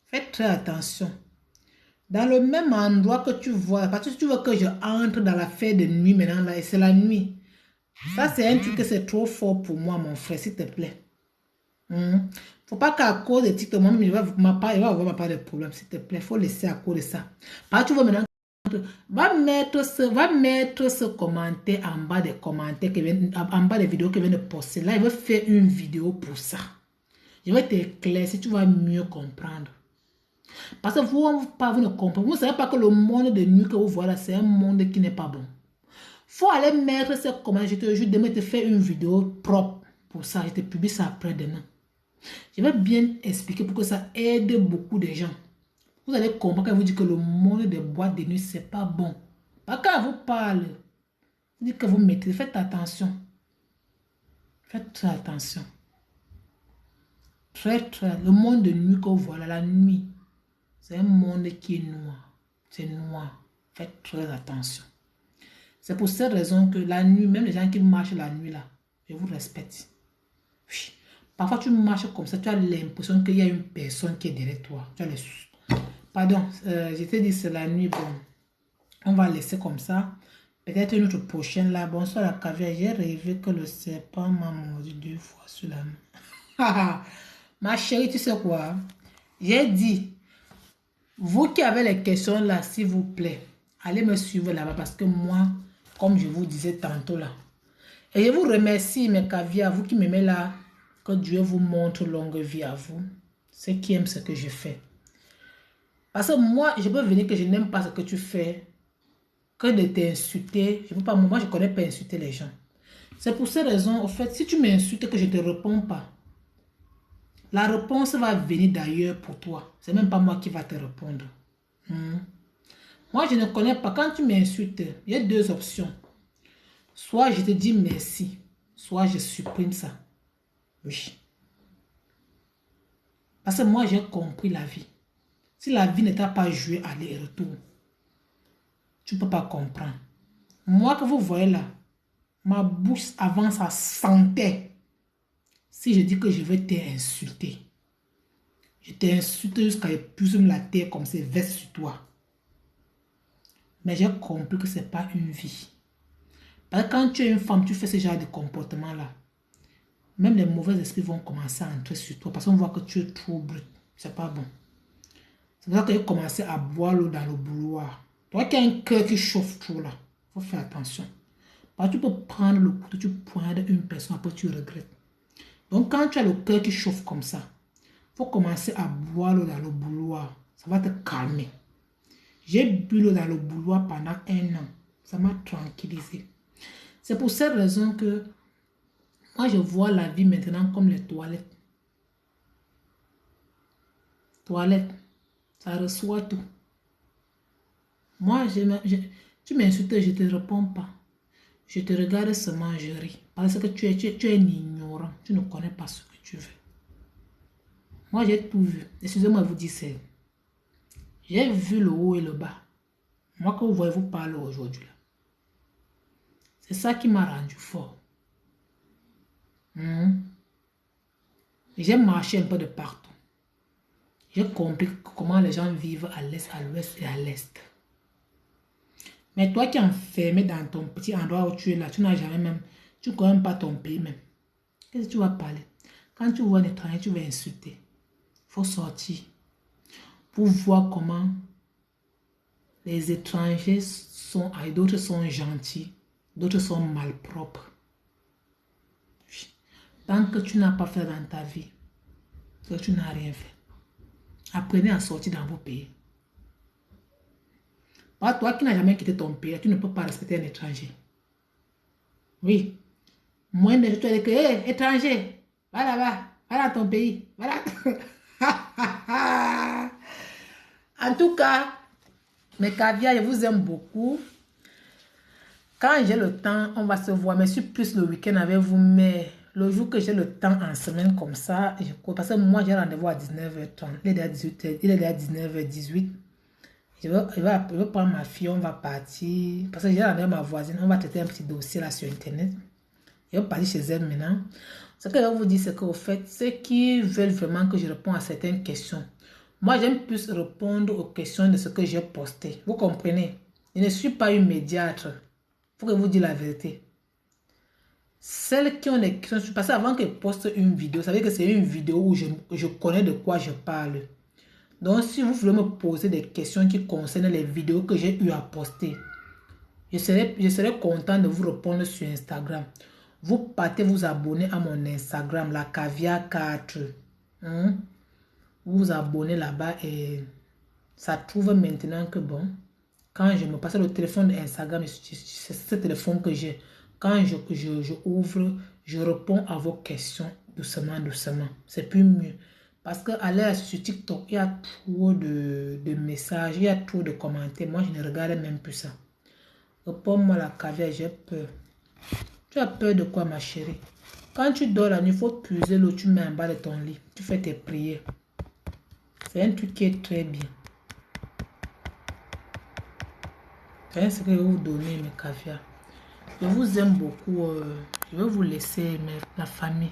faites très attention. Dans le même endroit que tu vois, parce que tu veux que je entre dans l'affaire de nuit maintenant là, et c'est la nuit. Ça c'est un truc que c'est trop fort pour moi mon frère, s'il te plaît. Faut pas qu'à cause de TikTok, moi il va avoir ma part de problème, s'il te plaît. Faut laisser à cause de ça. Parce que tu vois maintenant, va mettre ce commentaire en bas des commentaires, en bas des vidéos que vient de poster. Là, il va faire une vidéo pour ça. Je vais t'éclaircir, tu vas mieux comprendre. Parce que vous ne comprenez. Vous ne savez pas que le monde de nuit que vous voyez là, c'est un monde qui n'est pas bon. Faut aller mettre ce commentaire. Je te jure, demain, te faire une vidéo propre pour ça. Je te publie ça après demain. Je vais bien expliquer pour que ça aide beaucoup de gens. Vous allez comprendre quand vous dites que le monde des boîtes de nuit, c'est pas bon. Pas quand vous parle, vous dites que vous mettez, faites attention. Faites très attention. Le monde de nuit que vous voyez, la nuit, c'est un monde qui est noir. C'est noir. Faites très attention. C'est pour cette raison que la nuit, même les gens qui marchent la nuit là, je vous respecte. Oui. Parfois tu marches comme ça, tu as l'impression qu'il y a une personne qui est derrière toi. Tu as les... Pardon, je t'ai dit c'est la nuit, bon. On va laisser comme ça. Peut-être une autre prochaine là. Bonsoir la caviar. J'ai rêvé que le serpent m'a mordu 2 fois sur la main. Ma chérie, tu sais quoi? J'ai dit, vous qui avez les questions là, s'il vous plaît, allez me suivre là-bas parce que moi, comme je vous disais tantôt là, et je vous remercie mes caviars, vous qui m'aimez là, que Dieu vous montre longue vie à vous, ceux qui aiment ce que je fais. Parce que moi, je peux venir que je n'aime pas ce que tu fais, que de t'insulter. Je peux pas, moi, je ne connais pas insulter les gens. C'est pour ces raisons, au fait, si tu m'insultes que je ne te réponds pas, La réponse va venir d'ailleurs pour toi. C'est même pas moi qui va te répondre. Moi, je ne connais pas. Quand tu m'insultes, il y a deux options. Soit je te dis merci, soit je supprime ça. Oui. Parce que moi, j'ai compris la vie. Si la vie ne t'a pas joué aller et retour, tu ne peux pas comprendre. Moi que vous voyez là, ma bouche avant ça sentait. Si je dis que je vais t'insulter, je t'insulte jusqu'à épuiser la terre comme c'est veste sur toi. Mais j'ai compris que ce n'est pas une vie. Parce que quand tu es une femme, tu fais ce genre de comportement-là. Même les mauvais esprits vont commencer à entrer sur toi parce qu'on voit que tu es trop brut. C'est pas bon. C'est pour ça que j'ai commencé à boire l'eau dans le bouilloire. Toi qui as un cœur qui chauffe trop là, il faut faire attention. Parce que tu peux prendre le couteau, tu poignes une personne, après tu regrettes. Donc quand tu as le cœur qui chauffe comme ça, il faut commencer à boire l'eau dans le bouilloire. Ça va te calmer. J'ai bu l'eau dans le bouilloire pendant 1 an. Ça m'a tranquillisé. C'est pour cette raison que moi je vois la vie maintenant comme les toilettes. Toilettes, ça reçoit tout. Moi, tu m'insultes, je ne te réponds pas. Je te regarde seulement, je ris. Parce que tu es un ignorant. Tu ne connais pas ce que tu veux. Moi, j'ai tout vu. Excusez-moi de vous dire ça. J'ai vu le haut et le bas. Moi, que vous voyez, vous parler aujourd'hui. C'est ça qui m'a rendu fort. J'ai marché un peu de partout. J'ai compris comment les gens vivent à l'est, à l'ouest et à l'est. Mais toi qui es enfermé dans ton petit endroit où tu es là, tu n'as jamais même, tu ne connais même pas ton pays même. Qu'est-ce que tu vas parler? Quand tu vois un étranger, tu vas insulter. Il faut sortir pour voir comment les étrangers sont, d'autres sont gentils, d'autres sont malpropres. Tant que tu n'as pas fait dans ta vie, que tu n'as rien fait, apprenez à sortir dans vos pays. Toi qui n'as jamais quitté ton pays, tu ne peux pas respecter un étranger. Oui. Moi, je te dis que, hé, étranger, va là-bas, va dans ton pays. Voilà. En tout cas, mes caviars, je vous aime beaucoup. Quand j'ai le temps, on va se voir. Mais je suis plus le week-end avec vous. Mais le jour que j'ai le temps en semaine comme ça, je cours. Parce que moi, j'ai rendez-vous à 19h30. Il est déjà 18h, il est déjà 19h18. Je vais prendre ma fille, on va partir. Parce que j'ai rendez-vous à ma voisine. On va traiter un petit dossier là sur Internet. Je vais partir chez elle maintenant. Ce que je vais vous dire, c'est qu'au fait, ceux qui veulent vraiment que je réponde à certaines questions, moi, j'aime plus répondre aux questions de ce que j'ai posté. Vous comprenez? Je ne suis pas une médiatre. Il faut que je vous dise la vérité. Celles qui ont des questions, parce qu'avant que je poste une vidéo, vous savez que c'est une vidéo où je connais de quoi je parle. Donc, si vous voulez me poser des questions qui concernent les vidéos que j'ai eu à poster, je serai content de vous répondre sur Instagram. Vous partez vous abonner à mon Instagram, la Caviar 4. Vous vous abonnez là-bas et ça trouve maintenant que bon, quand je me passe le téléphone d'Instagram, c'est ce téléphone que j'ai. Quand je ouvre, je réponds à vos questions doucement, doucement. C'est plus mieux. Parce qu'à l'air sur TikTok, il y a trop de messages, il y a trop de commentaires. Moi, je ne regarde même plus ça. Réponds-moi la caviar, j'ai peur. Tu as peur de quoi, ma chérie? Quand tu dors la nuit, il faut puiser l'eau, tu mets en bas de ton lit. Tu fais tes prières. C'est un truc qui est très bien. C'est ce que je vais vous donner, mes caviars. Je vous aime beaucoup. Je vais vous laisser, la famille.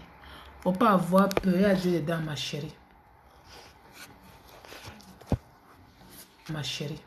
Faut pas avoir peur. Il y a Dieu dedans, ma chérie. Ma chérie.